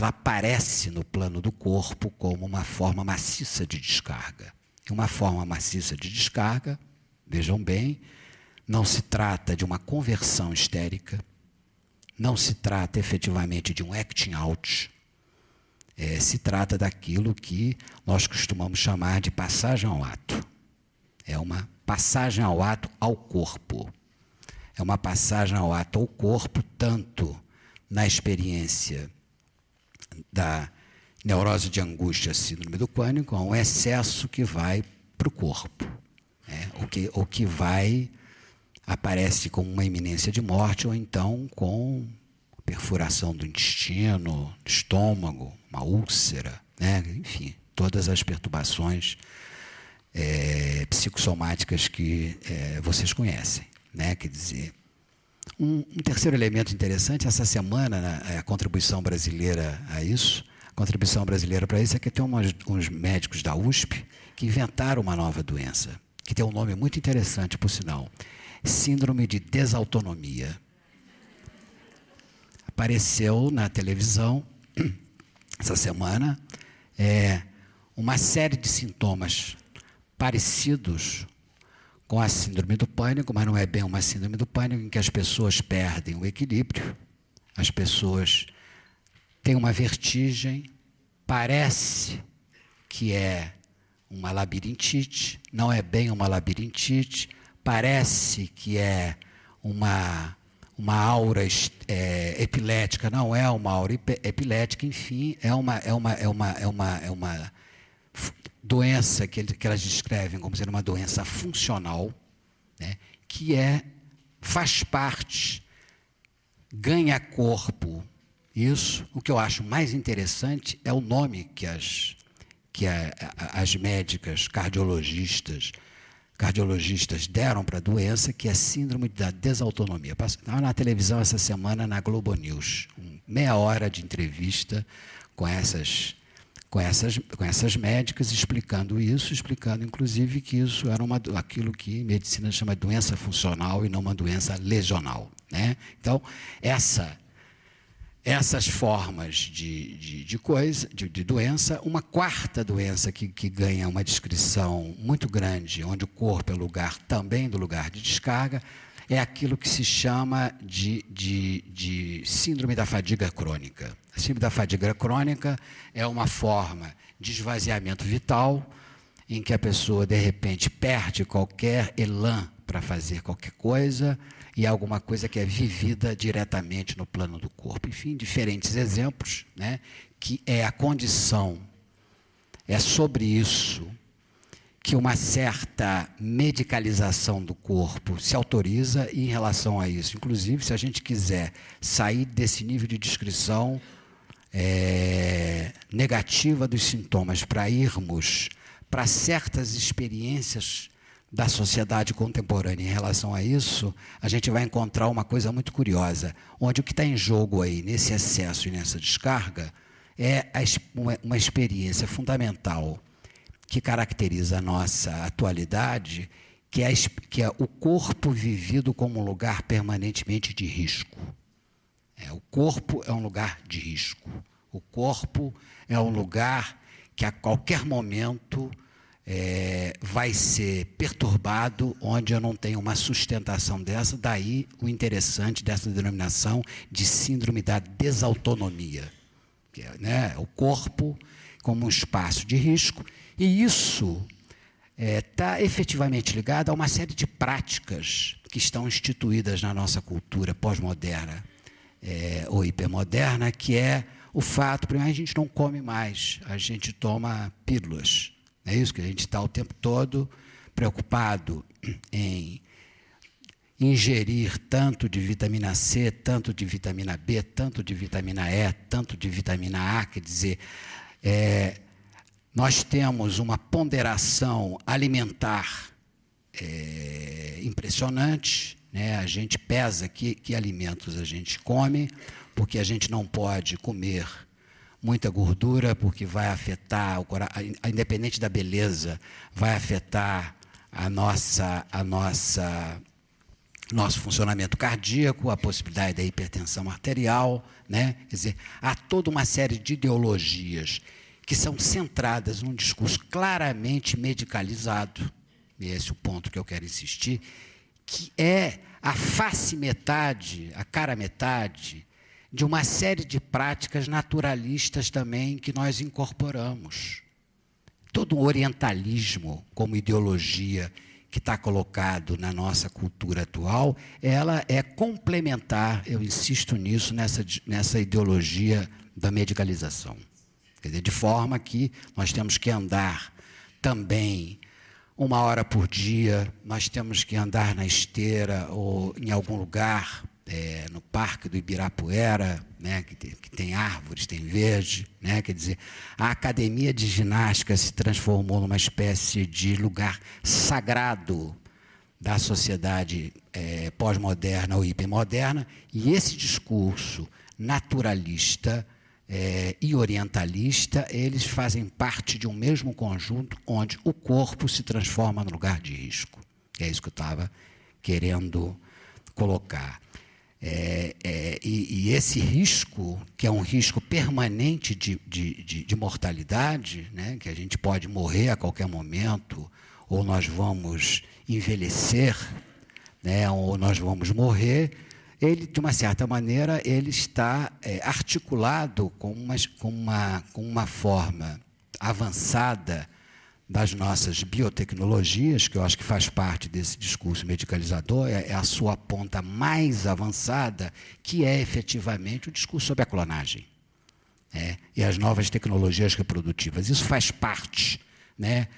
aparece no plano do corpo como uma forma maciça de descarga. E uma forma maciça de descarga, vejam bem, não se trata de uma conversão histérica, não se trata efetivamente de um acting out, se trata daquilo que nós costumamos chamar de passagem ao ato. É uma passagem ao ato ao corpo. É uma passagem ao ato ao corpo, tanto na experiência da neurose de angústia, síndrome do pânico, a um excesso que vai para o corpo. O que vai aparece como uma iminência de morte, ou então com perfuração do intestino, do estômago, uma úlcera, né? Enfim, todas as perturbações psicossomáticas que vocês conhecem, né? Quer dizer, um terceiro elemento interessante, essa semana, a contribuição brasileira a isso, a contribuição brasileira para isso é que tem uns médicos da USP que inventaram uma nova doença, que tem um nome muito interessante, por sinal, síndrome de desautonomia. Apareceu na televisão, essa semana, uma série de sintomas parecidos com a síndrome do pânico, mas não é bem uma síndrome do pânico, em que as pessoas perdem o equilíbrio, as pessoas têm uma vertigem, parece que é uma labirintite, não é bem uma labirintite, parece que é uma aura epilética, não é uma aura epilética, enfim, é uma doença que elas descrevem como sendo uma doença funcional, né, que faz parte, ganha corpo. Isso, o que eu acho mais interessante é o nome que as médicas cardiologistas deram para a doença, que é síndrome da desautonomia. Estava na televisão essa semana, na Globo News, meia hora de entrevista com essas médicas, explicando isso, explicando, inclusive, que isso era aquilo que medicina chama de doença funcional e não uma doença lesional, né? Então, essas formas de doença. Uma quarta doença que ganha uma descrição muito grande, onde o corpo é também do lugar de descarga, é aquilo que se chama de síndrome da fadiga crônica. A síndrome da fadiga crônica é uma forma de esvaziamento vital, em que a pessoa, de repente, perde qualquer elan para fazer qualquer coisa, e alguma coisa que é vivida diretamente no plano do corpo. Enfim, diferentes exemplos, né, que é a condição, é sobre isso que uma certa medicalização do corpo se autoriza, e em relação a isso, inclusive, se a gente quiser sair desse nível de descrição negativa dos sintomas para irmos para certas experiências da sociedade contemporânea em relação a isso, a gente vai encontrar uma coisa muito curiosa, onde o que está em jogo aí, nesse excesso e nessa descarga, é uma experiência fundamental que caracteriza a nossa atualidade, que é o corpo vivido como um lugar permanentemente de risco. O corpo é um lugar de risco. O corpo é um lugar que a qualquer momento vai ser perturbado, onde eu não tenho uma sustentação dessa. Daí o interessante dessa denominação de síndrome da desautonomia, que é, né, o corpo como um espaço de risco. E isso está efetivamente ligado a uma série de práticas que estão instituídas na nossa cultura pós-moderna ou hipermoderna, que é o fato, primeiro, a gente não come mais, a gente toma pílulas. É isso, que a gente está o tempo todo preocupado em ingerir tanto de vitamina C, tanto de vitamina B, tanto de vitamina E, tanto de vitamina A. Quer dizer, nós temos uma ponderação alimentar impressionante, né? A gente pesa que alimentos a gente come, porque a gente não pode comer muita gordura, porque vai afetar o coração, independente da beleza, vai afetar nosso funcionamento cardíaco, a possibilidade da hipertensão arterial, né? Quer dizer, há toda uma série de ideologias que são centradas num discurso claramente medicalizado, e esse é o ponto que eu quero insistir, que é a face metade, a cara metade, de uma série de práticas naturalistas também que nós incorporamos. Todo o orientalismo como ideologia que está colocado na nossa cultura atual, ela é complementar, eu insisto nisso, nessa ideologia da medicalização. Quer dizer, de forma que nós temos que andar também 1 hora por dia, nós temos que andar na esteira ou em algum lugar, no Parque do Ibirapuera, né, que tem árvores, tem verde, né, quer dizer, a academia de ginástica se transformou numa espécie de lugar sagrado da sociedade pós-moderna ou hipermoderna, e esse discurso naturalista e orientalista, eles fazem parte de um mesmo conjunto onde o corpo se transforma no lugar de risco. É isso que eu estava querendo colocar. E esse risco, que é um risco permanente de mortalidade, né, que a gente pode morrer a qualquer momento, ou nós vamos envelhecer, né, ou nós vamos morrer, ele, de uma certa maneira, ele está articulado com uma forma avançada das nossas biotecnologias, que eu acho que faz parte desse discurso medicalizador, é a sua ponta mais avançada, que é efetivamente o discurso sobre a clonagem, e as novas tecnologias reprodutivas. Isso faz parte, né,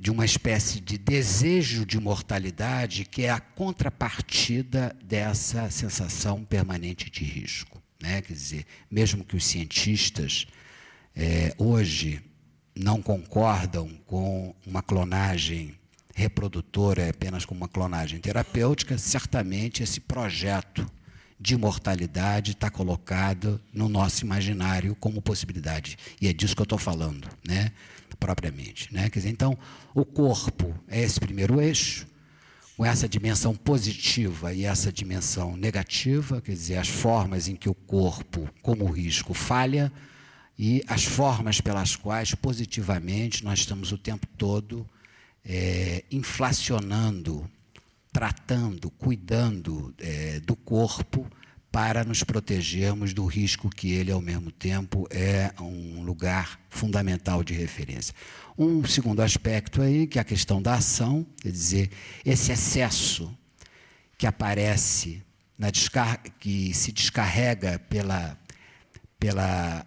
de uma espécie de desejo de mortalidade que é a contrapartida dessa sensação permanente de risco, né? Quer dizer, mesmo que os cientistas hoje não concordam com uma clonagem reprodutora apenas como uma clonagem terapêutica, certamente esse projeto de mortalidade está colocado no nosso imaginário como possibilidade. E é disso que eu estou falando, né, propriamente, né? Quer dizer, então, o corpo é esse primeiro eixo, com essa dimensão positiva e essa dimensão negativa, quer dizer, as formas em que o corpo, como risco, falha, e as formas pelas quais, positivamente, nós estamos o tempo todo inflacionando, tratando, cuidando do corpo para nos protegermos do risco que ele, ao mesmo tempo, é um lugar fundamental de referência. Um segundo aspecto aí, que é a questão da ação, quer dizer, esse excesso que aparece, que se descarrega pela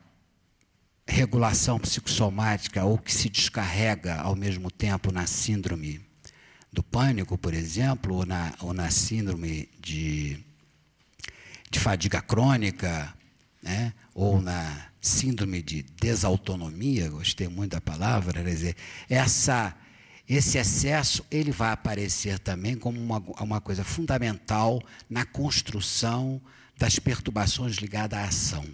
regulação psicossomática ou que se descarrega ao mesmo tempo na síndrome do pânico, por exemplo, ou na síndrome de fadiga crônica, né? Ou na síndrome de desautonomia, gostei muito da palavra, quer dizer, esse excesso ele vai aparecer também como uma coisa fundamental na construção das perturbações ligadas à ação.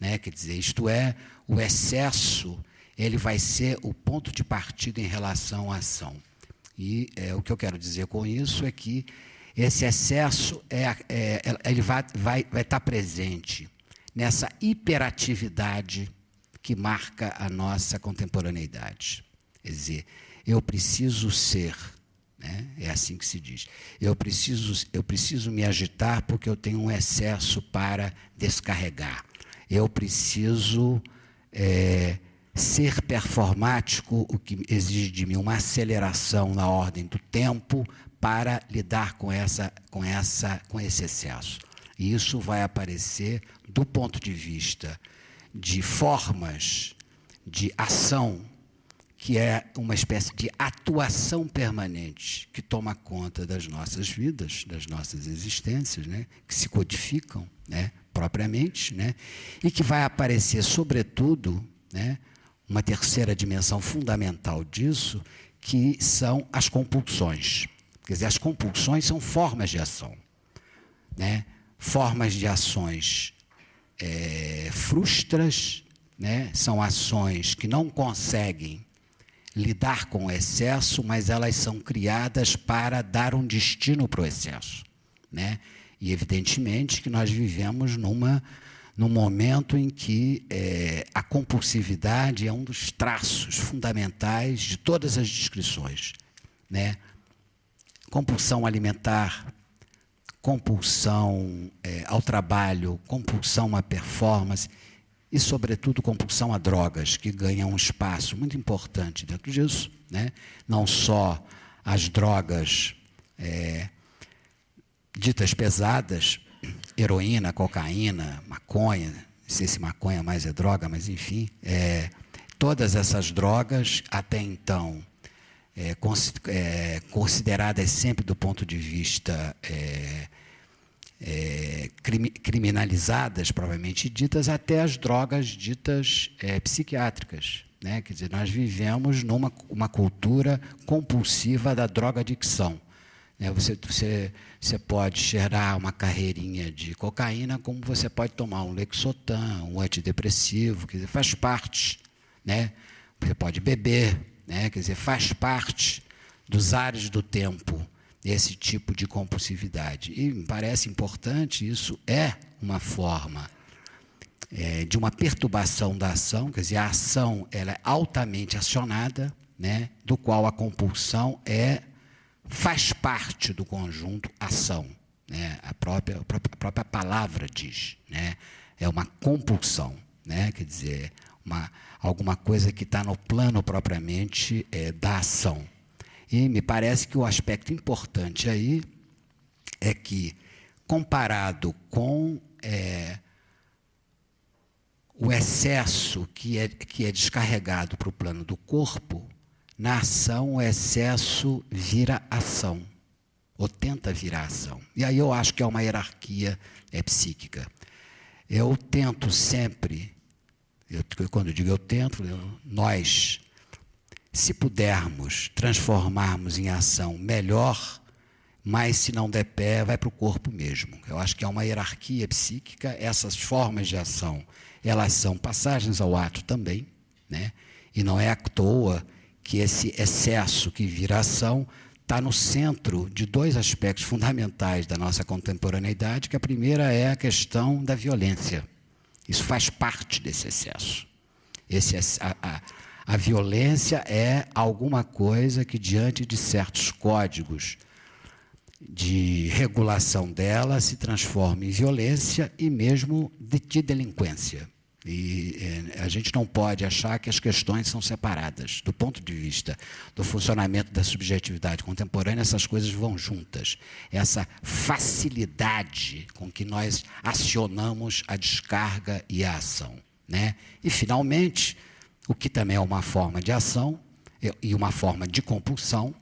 Né? Quer dizer, isto é, o excesso ele vai ser o ponto de partida em relação à ação. E o que eu quero dizer com isso é que esse excesso ele vai estar presente nessa hiperatividade que marca a nossa contemporaneidade. Quer dizer, eu preciso ser, né? É assim que se diz. Eu preciso me agitar porque eu tenho um excesso para descarregar. Eu preciso ser performático, o que exige de mim uma aceleração na ordem do tempo para lidar com esse excesso. E isso vai aparecer do ponto de vista de formas de ação, que é uma espécie de atuação permanente que toma conta das nossas vidas, das nossas existências, né, que se codificam, né, propriamente, né, e que vai aparecer, sobretudo, né, uma terceira dimensão fundamental disso, que são as compulsões. Quer dizer, as compulsões são formas de ação, né, formas de ações frustras, né, são ações que não conseguem lidar com o excesso, mas elas são criadas para dar um destino para o excesso, né? E, evidentemente, que nós vivemos num momento em que a compulsividade é um dos traços fundamentais de todas as descrições, né? Compulsão alimentar, compulsão ao trabalho, compulsão à performance e, sobretudo, compulsão a drogas, que ganham um espaço muito importante dentro disso, né? Não só as drogas ditas pesadas, heroína, cocaína, maconha, não sei se maconha mais é droga, mas, enfim, todas essas drogas, até então, consideradas sempre do ponto de vista criminalizadas, provavelmente ditas, até as drogas ditas psiquiátricas, né? Quer dizer, nós vivemos numa cultura compulsiva da drogadicção, né? Você pode cheirar uma carreirinha de cocaína, como você pode tomar um Lexotan, um antidepressivo, quer dizer, faz parte, né? Você pode beber, né? Quer dizer, faz parte dos ares do tempo esse tipo de compulsividade. E me parece importante, isso é uma forma de uma perturbação da ação, quer dizer, a ação ela é altamente acionada, né, do qual a compulsão é faz parte do conjunto ação, né? A própria palavra diz, né? É uma compulsão, né? Quer dizer, alguma coisa que está no plano propriamente da ação. E me parece que o aspecto importante aí é que, comparado com o excesso que é descarregado para o plano do corpo, na ação o excesso vira ação, ou tenta virar ação. E aí eu acho que é uma hierarquia psíquica. Eu tento sempre, quando eu digo eu tento, nós, se pudermos transformarmos em ação melhor, mas se não der pé, vai para o corpo mesmo. Eu acho que é uma hierarquia psíquica. Essas formas de ação, elas são passagens ao ato também, né? E não é à toa que esse excesso que vira ação está no centro de dois aspectos fundamentais da nossa contemporaneidade, que a primeira é a questão da violência. Isso faz parte desse excesso. A violência é alguma coisa que, diante de certos códigos de regulação dela, se transforma em violência e mesmo de delinquência. E a gente não pode achar que as questões são separadas. Do ponto de vista do funcionamento da subjetividade contemporânea, essas coisas vão juntas. Essa facilidade com que nós acionamos a descarga e a ação, né? E, finalmente, o que também é uma forma de ação e uma forma de compulsão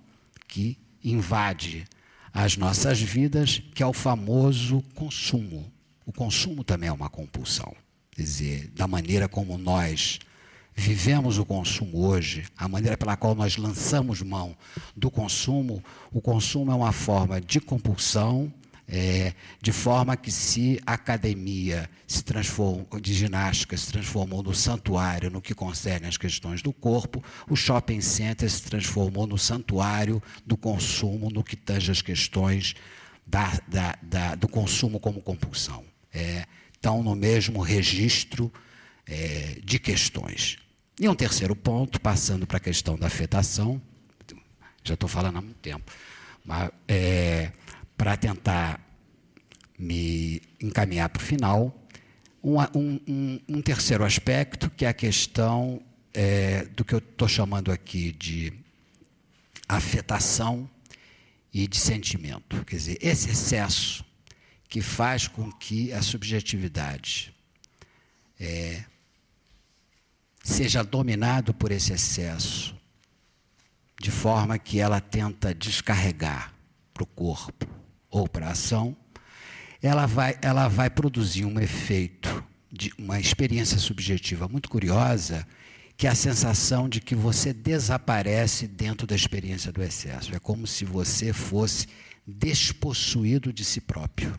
que invade as nossas vidas, que é o famoso consumo. O consumo também é uma compulsão. Quer dizer, da maneira como nós vivemos o consumo hoje, a maneira pela qual nós lançamos mão do consumo, o consumo é uma forma de compulsão, de forma que, se a academia de ginástica se transformou no santuário no que concerne às questões do corpo, o shopping center se transformou no santuário do consumo no que tange as questões do consumo como compulsão. Estão no mesmo registro de questões. E um terceiro ponto, passando para a questão da afetação, já estou falando há muito tempo, mas para tentar me encaminhar para o final, um terceiro aspecto, que é a questão do que eu estou chamando aqui de afetação e de sentimento. Quer dizer, esse excesso que faz com que a subjetividade seja dominado por esse excesso, de forma que ela tenta descarregar para o corpo ou para a ação, ela vai produzir um efeito, de uma experiência subjetiva muito curiosa, que é a sensação de que você desaparece dentro da experiência do excesso. É como se você fosse despossuído de si próprio.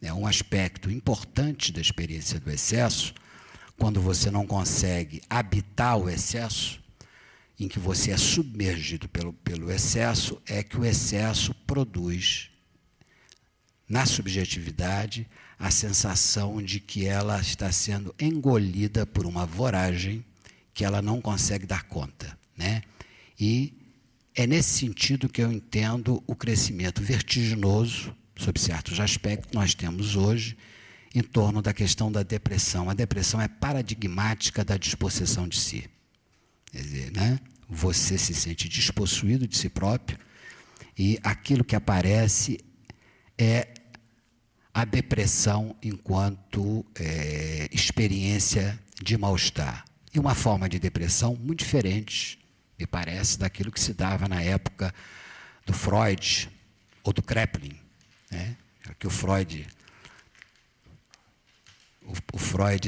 É um aspecto importante da experiência do excesso, quando você não consegue habitar o excesso, em que você é submergido pelo excesso, é que o excesso produz, na subjetividade, a sensação de que ela está sendo engolida por uma voragem que ela não consegue dar conta, né? E é nesse sentido que eu entendo o crescimento vertiginoso, sob certos aspectos, que nós temos hoje, em torno da questão da depressão. A depressão é paradigmática da dispossessão de si. Quer dizer, né? Você se sente despossuído de si próprio e aquilo que aparece é a depressão enquanto experiência de mal-estar. E uma forma de depressão muito diferente, me parece, daquilo que se dava na época do Freud ou do Kraepelin, né? Que o Freud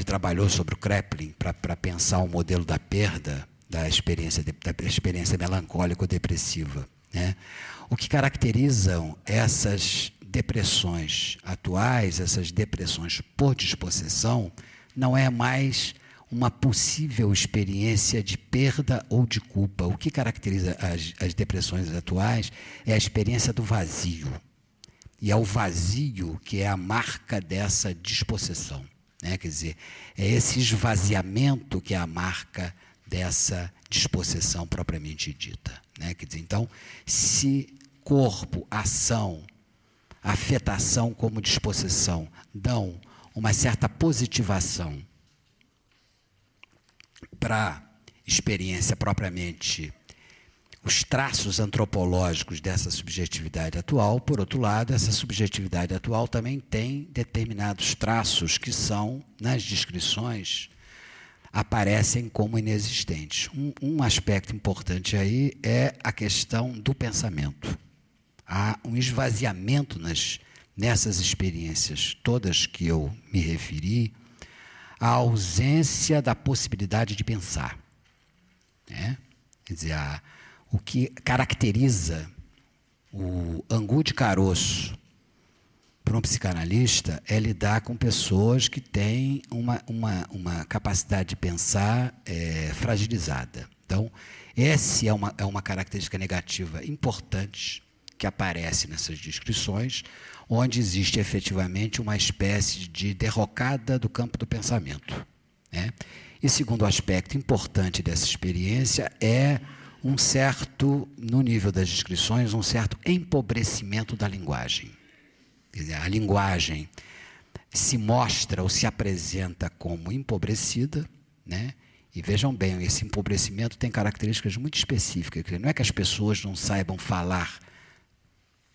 trabalhou sobre o Kraepelin para pensar o modelo da perda, da experiência melancólica ou depressiva, né? O que caracterizam essas depressões atuais, essas depressões por dispossessão, não é mais uma possível experiência de perda ou de culpa. O que caracteriza as depressões atuais é a experiência do vazio. E é o vazio que é a marca dessa dispossessão, né? Quer dizer, é esse esvaziamento que é a marca dessa dispossessão propriamente dita, né? Quer dizer, então, se corpo, ação, afetação como disposição, dão uma certa positivação para a experiência propriamente, os traços antropológicos dessa subjetividade atual. Por outro lado, essa subjetividade atual também tem determinados traços que são, nas descrições, aparecem como inexistentes. Um aspecto importante aí é a questão do pensamento. Há um esvaziamento nessas experiências todas que eu me referi, a ausência da possibilidade de pensar. Né? Quer dizer, o que caracteriza o angu de caroço para um psicanalista é lidar com pessoas que têm uma capacidade de pensar fragilizada. Então, essa é uma característica negativa importante que aparece nessas descrições, onde existe efetivamente uma espécie de derrocada do campo do pensamento. Né? E segundo aspecto importante dessa experiência é um certo, no nível das descrições, um certo empobrecimento da linguagem. Quer dizer, a linguagem se mostra ou se apresenta como empobrecida, né? E vejam bem, esse empobrecimento tem características muito específicas. Quer dizer, não é que as pessoas não saibam falar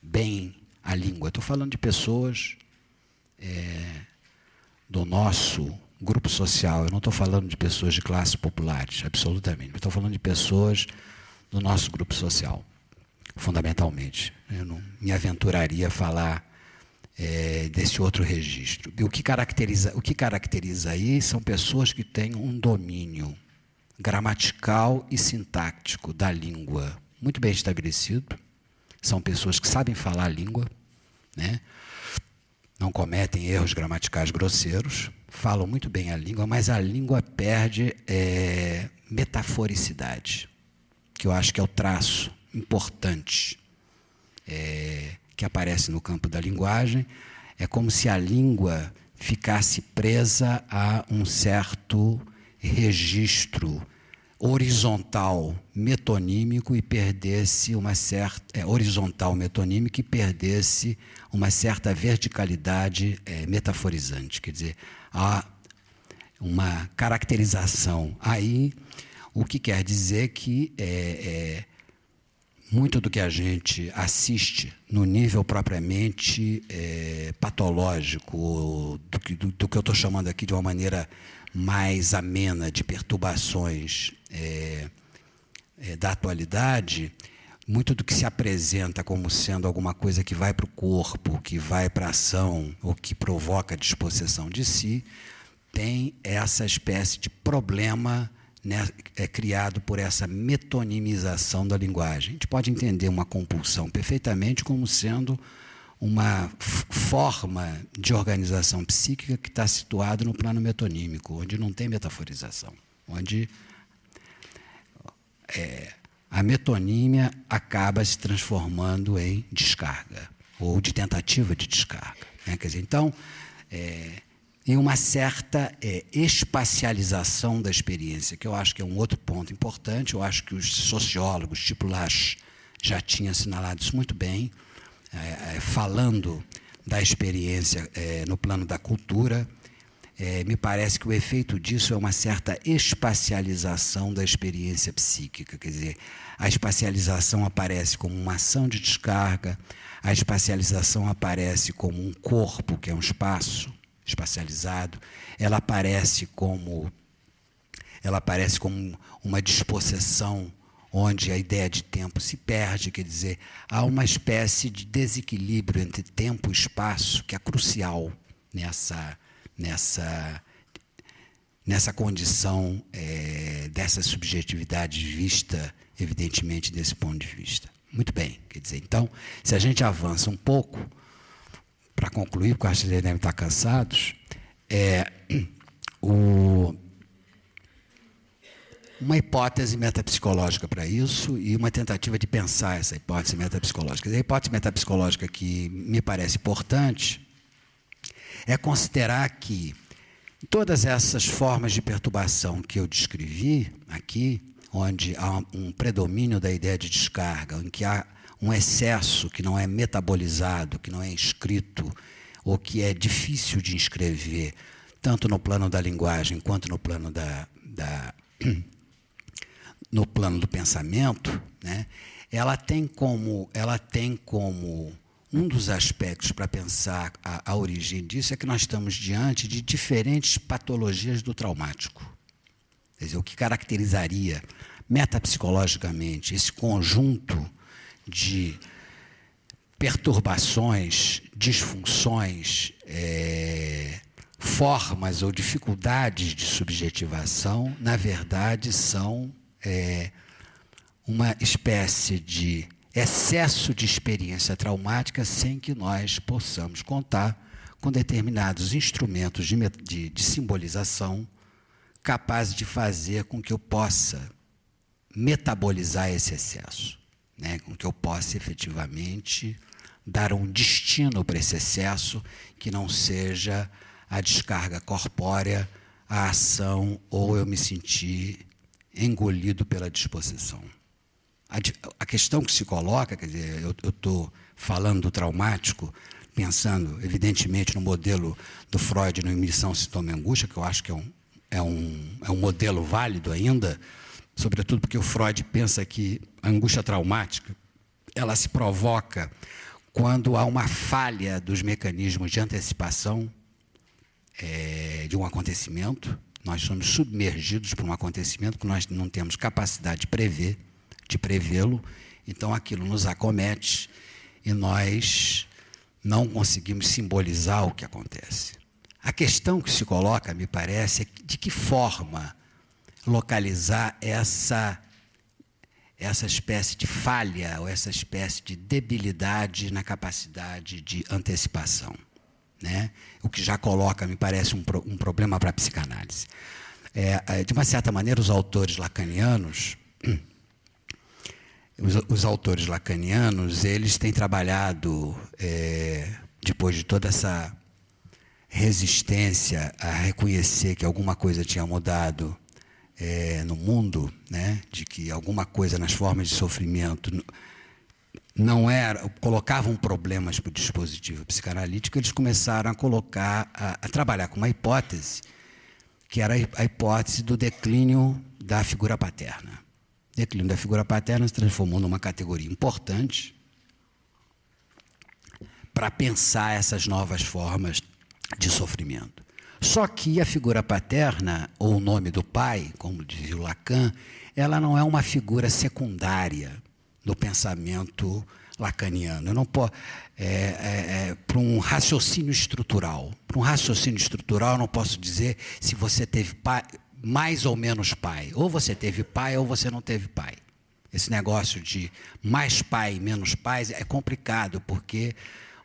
bem a língua. Estou falando de pessoas do nosso grupo social. Eu não estou falando de pessoas de classes populares, absolutamente. Eu estou falando de pessoas do nosso grupo social, fundamentalmente. Eu não me aventuraria a falar desse outro registro. E o que caracteriza aí são pessoas que têm um domínio gramatical e sintático da língua muito bem estabelecido. São pessoas que sabem falar a língua, né? Não cometem erros gramaticais grosseiros, falam muito bem a língua, mas a língua perde metaforicidade, que eu acho que é o traço importante que aparece no campo da linguagem. É como se a língua ficasse presa a um certo registro horizontal metonímico e perdesse uma certa horizontal metonímico e perdesse uma certa verticalidade metaforizante. Quer dizer, há uma caracterização aí, o que quer dizer que muito do que a gente assiste no nível propriamente patológico, do que eu estou chamando aqui de uma maneira mais amena, de perturbações da atualidade, muito do que se apresenta como sendo alguma coisa que vai para o corpo, que vai para a ação, ou que provoca a dispossessão de si, tem essa espécie de problema, né, criado por essa metonimização da linguagem. A gente pode entender uma compulsão perfeitamente como sendo uma forma de organização psíquica que está situada no plano metonímico, onde não tem metaforização, onde a metonímia acaba se transformando em descarga, ou de tentativa de descarga. Né? Quer dizer, então, em uma certa espacialização da experiência, que eu acho que é um outro ponto importante. Eu acho que os sociólogos, tipo Lasch, já tinham assinalado isso muito bem, falando da experiência no plano da cultura. Me parece que o efeito disso é uma certa espacialização da experiência psíquica. Quer dizer, a espacialização aparece como uma ação de descarga, a espacialização aparece como um corpo, que é um espaço espacializado, ela aparece como uma dispossessão onde a ideia de tempo se perde. Quer dizer, há uma espécie de desequilíbrio entre tempo e espaço que é crucial nessa condição dessa subjetividade vista, evidentemente, desse ponto de vista. Muito bem, quer dizer, então, se a gente avança um pouco, para concluir, porque eu acho que eles devem estar cansados, uma hipótese metapsicológica para isso e uma tentativa de pensar essa hipótese metapsicológica. A hipótese metapsicológica que me parece importante é considerar que todas essas formas de perturbação que eu descrevi aqui, onde há um predomínio da ideia de descarga, em que há um excesso que não é metabolizado, que não é inscrito, ou que é difícil de inscrever, tanto no plano da linguagem quanto no plano no plano do pensamento, né? Ela tem como um dos aspectos para pensar a origem disso é que nós estamos diante de diferentes patologias do traumático. Quer dizer, o que caracterizaria metapsicologicamente esse conjunto de perturbações, disfunções, formas ou dificuldades de subjetivação, na verdade, são uma espécie de excesso de experiência traumática sem que nós possamos contar com determinados instrumentos de simbolização capazes de fazer com que eu possa metabolizar esse excesso, né? Com que eu possa efetivamente dar um destino para esse excesso que não seja a descarga corpórea, a ação ou eu me sentir engolido pela disposição. A questão que se coloca, quer dizer, eu estou falando do traumático, pensando, evidentemente, no modelo do Freud no Emissão, Sintoma e Angústia, que eu acho que é um modelo válido ainda, sobretudo porque o Freud pensa que a angústia traumática ela se provoca quando há uma falha dos mecanismos de antecipação de um acontecimento. Nós somos submergidos por um acontecimento que nós não temos capacidade de prever, de prevê-lo, então aquilo nos acomete e nós não conseguimos simbolizar o que acontece. A questão que se coloca, me parece, é de que forma localizar essa espécie de falha ou essa espécie de debilidade na capacidade de antecipação, né? O que já coloca, me parece, um problema para a psicanálise. De uma certa maneira, os autores lacanianos, eles têm trabalhado, depois de toda essa resistência a reconhecer que alguma coisa tinha mudado no mundo, né? De que alguma coisa nas formas de sofrimento não era, colocavam problemas para o dispositivo psicanalítico, eles começaram a trabalhar com uma hipótese, que era a hipótese do declínio da figura paterna. O declínio da figura paterna se transformou numa categoria importante para pensar essas novas formas de sofrimento. Só que a figura paterna, ou o nome do pai, como dizia o Lacan, ela não é uma figura secundária no pensamento lacaniano. Eu não posso, para um raciocínio estrutural. Para um raciocínio estrutural, eu não posso dizer se você teve pai, mais ou menos pai. Ou você teve pai ou você não teve pai. Esse negócio de mais pai, menos pai é complicado, porque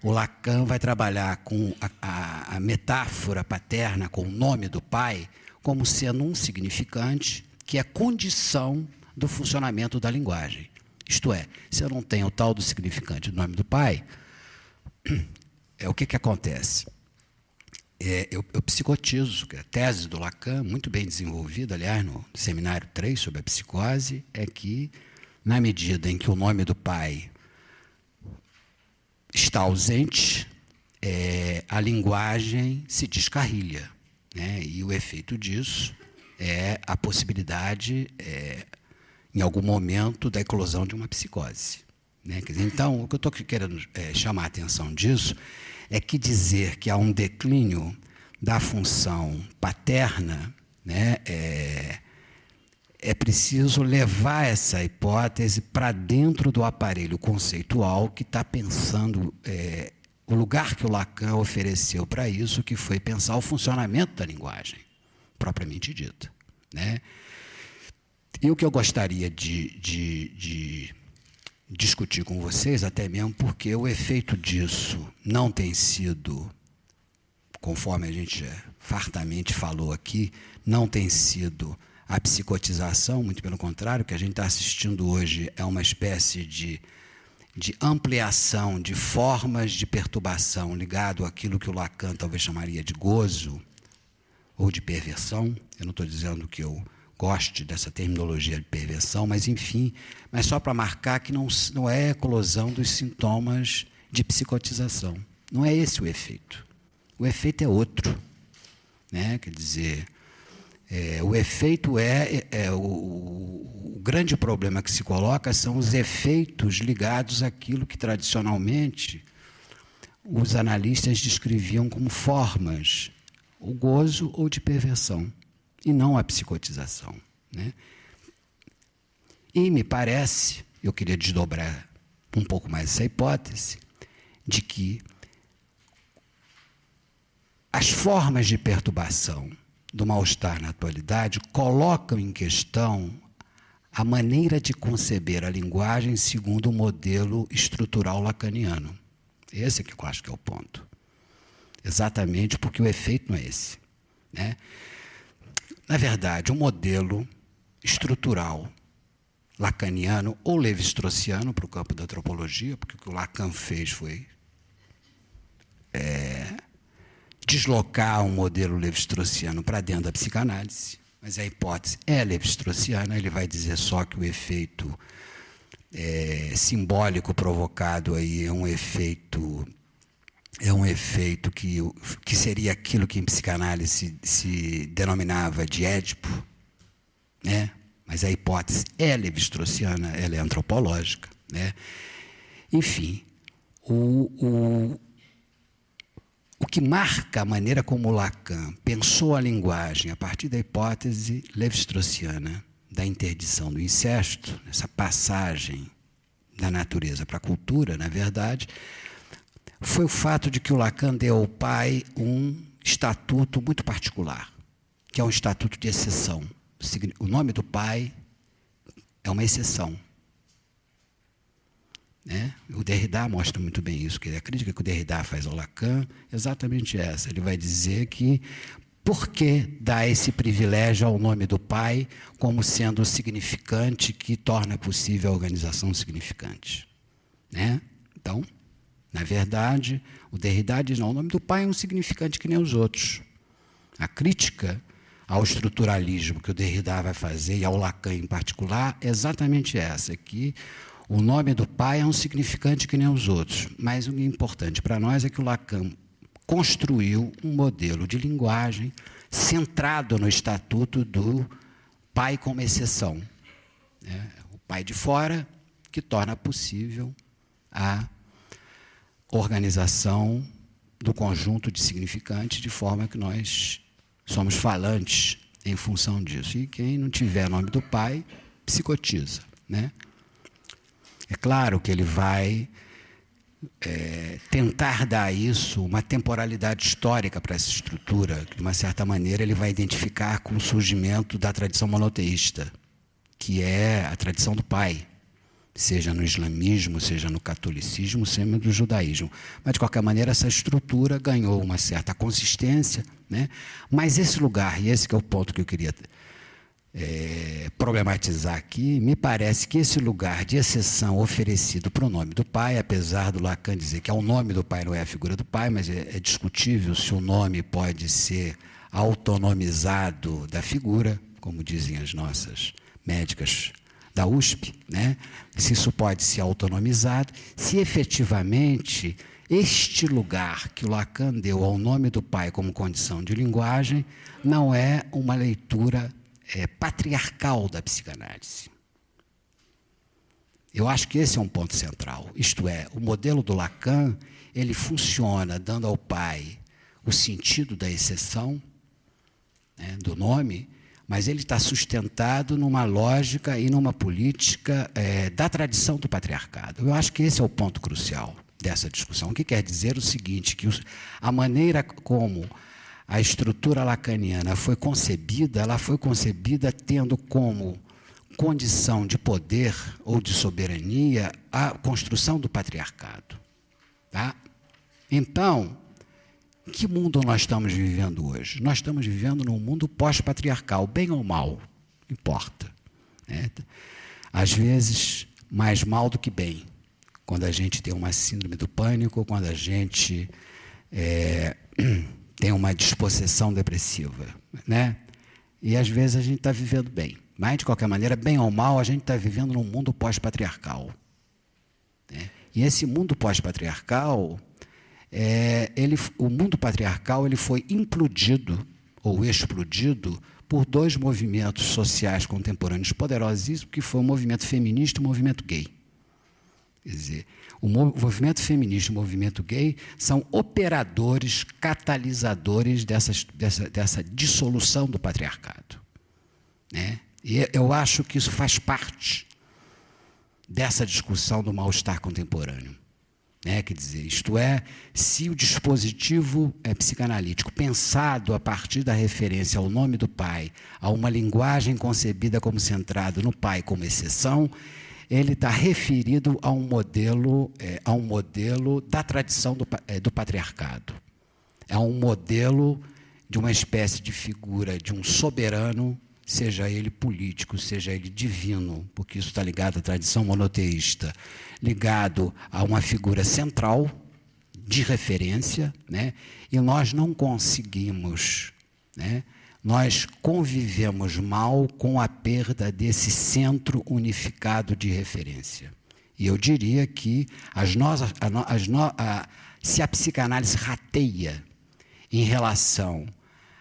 o Lacan vai trabalhar com a metáfora paterna, com o nome do pai, como sendo um significante que é condição do funcionamento da linguagem. Isto é, se eu não tenho o tal do significante do nome do pai, o que acontece? Eu psicotizo, que a tese do Lacan, muito bem desenvolvida, aliás, no seminário 3 sobre a psicose, é que, na medida em que o nome do pai está ausente, a linguagem se descarrilha, né? E o efeito disso é a possibilidade, em algum momento, da eclosão de uma psicose, né? Quer dizer, então, o que eu estou querendo chamar a atenção disso é que dizer que há um declínio da função paterna, né, é preciso levar essa hipótese para dentro do aparelho conceitual que está pensando o lugar que o Lacan ofereceu para isso, que foi pensar o funcionamento da linguagem, propriamente dita, né? E o que eu gostaria de discutir com vocês, até mesmo porque o efeito disso não tem sido, conforme a gente fartamente falou aqui, não tem sido a psicotização, muito pelo contrário, o que a gente está assistindo hoje é uma espécie de ampliação de formas de perturbação ligado àquilo que o Lacan talvez chamaria de gozo ou de perversão. Eu não estou dizendo que eu goste dessa terminologia de perversão, mas, enfim, mas só para marcar que não é eclosão dos sintomas de psicotização. Não é esse o efeito. O efeito é outro. Né? Quer dizer, o efeito o grande problema que se coloca são os efeitos ligados àquilo que, tradicionalmente, os analistas descreviam como formas, o gozo ou de perversão, e não a psicotização. Né? E me parece, eu queria desdobrar um pouco mais essa hipótese, de que as formas de perturbação do mal-estar na atualidade colocam em questão a maneira de conceber a linguagem segundo o modelo estrutural lacaniano. Esse é que eu acho que é o ponto. Exatamente porque o efeito não é esse. Né? Na verdade, o modelo estrutural lacaniano ou levi-straussiano para o campo da antropologia, porque o que o Lacan fez foi deslocar um modelo levi-straussiano para dentro da psicanálise, mas a hipótese é levi-straussiana. Ele vai dizer só que o efeito simbólico provocado aí é um efeito que seria aquilo que em psicanálise se denominava de Édipo, né? Mas a hipótese é levi-straussiana, ela é antropológica, né? Enfim, o que marca a maneira como Lacan pensou a linguagem a partir da hipótese levi-straussiana da interdição do incesto, essa passagem da natureza para a cultura, na verdade, foi o fato de que o Lacan deu ao pai um estatuto muito particular, que é um estatuto de exceção. O nome do pai é uma exceção. Né? O Derrida mostra muito bem isso, que a crítica que o Derrida faz ao Lacan é exatamente essa. Ele vai dizer que por que dá esse privilégio ao nome do pai como sendo o significante que torna possível a organização significante. Né? Então, na verdade, o Derrida diz, não, o nome do pai é um significante que nem os outros. A crítica ao estruturalismo que o Derrida vai fazer, e ao Lacan em particular, é exatamente essa, que o nome do pai é um significante que nem os outros. Mas o importante para nós é que o Lacan construiu um modelo de linguagem centrado no estatuto do pai como exceção. O pai de fora, que torna possível a organização do conjunto de significantes, de forma que nós somos falantes em função disso. E quem não tiver nome do pai, psicotiza. Né? É claro que ele vai tentar dar a isso uma temporalidade histórica para essa estrutura, que, de uma certa maneira, ele vai identificar com o surgimento da tradição monoteísta, que é a tradição do pai, seja no islamismo, seja no catolicismo, seja no judaísmo. Mas, de qualquer maneira, essa estrutura ganhou uma certa consistência. Né? Mas esse lugar, e esse que é o ponto que eu queria problematizar aqui, me parece que esse lugar de exceção oferecido para o nome do pai, apesar do Lacan dizer que é o nome do pai, não é a figura do pai, mas é discutível se o nome pode ser autonomizado da figura, como dizem as nossas médicas da USP, né? Se isso pode ser autonomizado, se efetivamente este lugar que o Lacan deu ao nome do pai como condição de linguagem não é uma leitura patriarcal da psicanálise. Eu acho que esse é um ponto central. Isto é, o modelo do Lacan, ele funciona dando ao pai o sentido da exceção, né, do nome, mas ele está sustentado numa lógica e numa política da tradição do patriarcado. Eu acho que esse é o ponto crucial dessa discussão, o que quer dizer o seguinte, que a maneira como a estrutura lacaniana foi concebida, ela foi concebida tendo como condição de poder ou de soberania a construção do patriarcado. Tá? Então, que mundo nós estamos vivendo hoje? Nós estamos vivendo num mundo pós-patriarcal, bem ou mal, não importa. Né? Às vezes, mais mal do que bem. Quando a gente tem uma síndrome do pânico, quando a gente tem uma disposição depressiva. Né? e às vezes a gente está vivendo bem. Mas, de qualquer maneira, bem ou mal, a gente está vivendo num mundo pós-patriarcal. Né? E esse mundo pós-patriarcal, o mundo patriarcal ele foi implodido ou explodido por dois movimentos sociais contemporâneos poderosíssimos, que foi o movimento feminista e o movimento gay. Quer dizer, o movimento feminista e o movimento gay são operadores, catalisadores dessa dissolução do patriarcado. Né? E eu acho que isso faz parte dessa discussão do mal-estar contemporâneo. Né? Quer dizer, isto é, se o dispositivo psicanalítico, pensado a partir da referência ao nome do pai, a uma linguagem concebida como centrada no pai como exceção, ele está referido a um modelo da tradição do patriarcado. É um modelo de uma espécie de figura de um soberano, seja ele político, seja ele divino, porque isso está ligado à tradição monoteísta, ligado a uma figura central de referência, né? E nós não conseguimos, né? Nós convivemos mal com a perda desse centro unificado de referência. E eu diria que se a psicanálise rateia em relação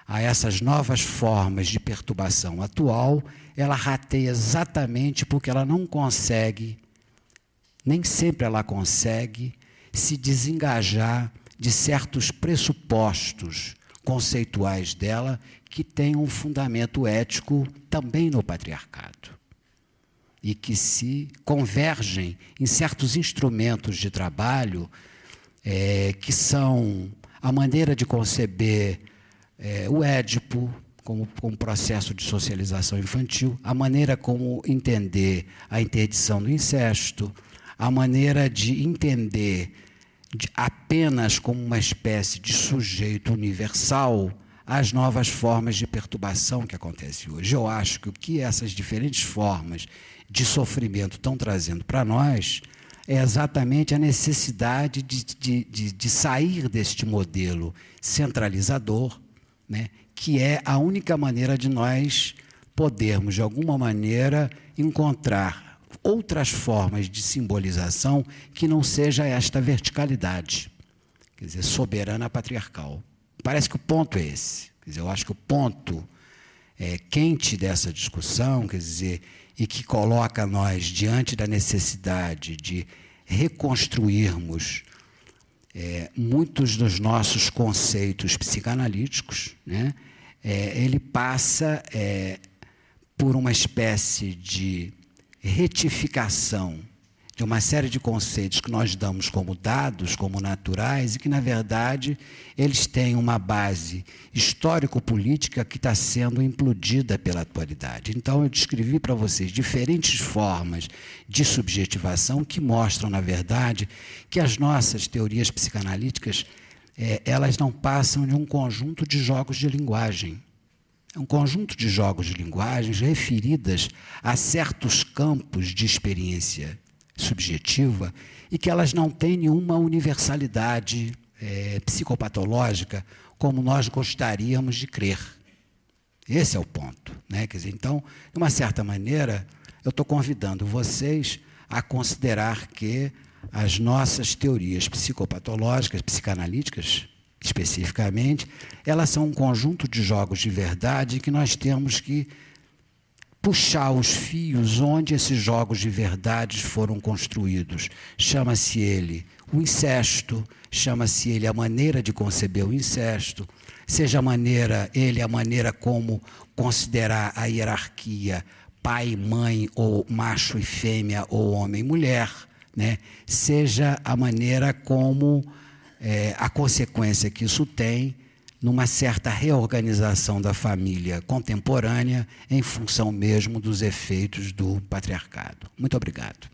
a essas novas formas de perturbação atual, ela rateia exatamente porque ela não consegue, nem sempre ela consegue, se desengajar de certos pressupostos conceituais dela que têm um fundamento ético também no patriarcado e que se convergem em certos instrumentos de trabalho que são a maneira de conceber o Édipo como processo de socialização infantil, a maneira como entender a interdição do incesto, a maneira de entender apenas como uma espécie de sujeito universal as novas formas de perturbação que acontecem hoje. Eu acho que o que essas diferentes formas de sofrimento estão trazendo para nós é exatamente a necessidade de sair deste modelo centralizador, né, que é a única maneira de nós podermos, de alguma maneira, encontrar outras formas de simbolização que não seja esta verticalidade, quer dizer, soberana patriarcal. Parece que o ponto é esse. Quer dizer, eu acho que o ponto quente dessa discussão, quer dizer, e que coloca nós diante da necessidade de reconstruirmos muitos dos nossos conceitos psicanalíticos, né? Ele passa por uma espécie de retificação de uma série de conceitos que nós damos como dados, como naturais, e que, na verdade, eles têm uma base histórico-política que está sendo implodida pela atualidade. Então, eu descrevi para vocês diferentes formas de subjetivação que mostram, na verdade, que as nossas teorias psicanalíticas elas não passam de um conjunto de jogos de linguagem. É um conjunto de jogos de linguagens referidas a certos campos de experiência subjetiva e que elas não têm nenhuma universalidade psicopatológica como nós gostaríamos de crer. Esse é o ponto, né? Quer dizer, então, de uma certa maneira, eu estou convidando vocês a considerar que as nossas teorias psicopatológicas, psicanalíticas, especificamente, elas são um conjunto de jogos de verdade que nós temos que puxar os fios onde esses jogos de verdade foram construídos. Chama-se ele o incesto, chama-se ele a maneira de conceber o incesto, seja a maneira como considerar a hierarquia pai, mãe, ou macho e fêmea, ou homem e mulher, né? Seja a maneira como a consequência que isso tem numa certa reorganização da família contemporânea em função mesmo dos efeitos do patriarcado. Muito obrigado.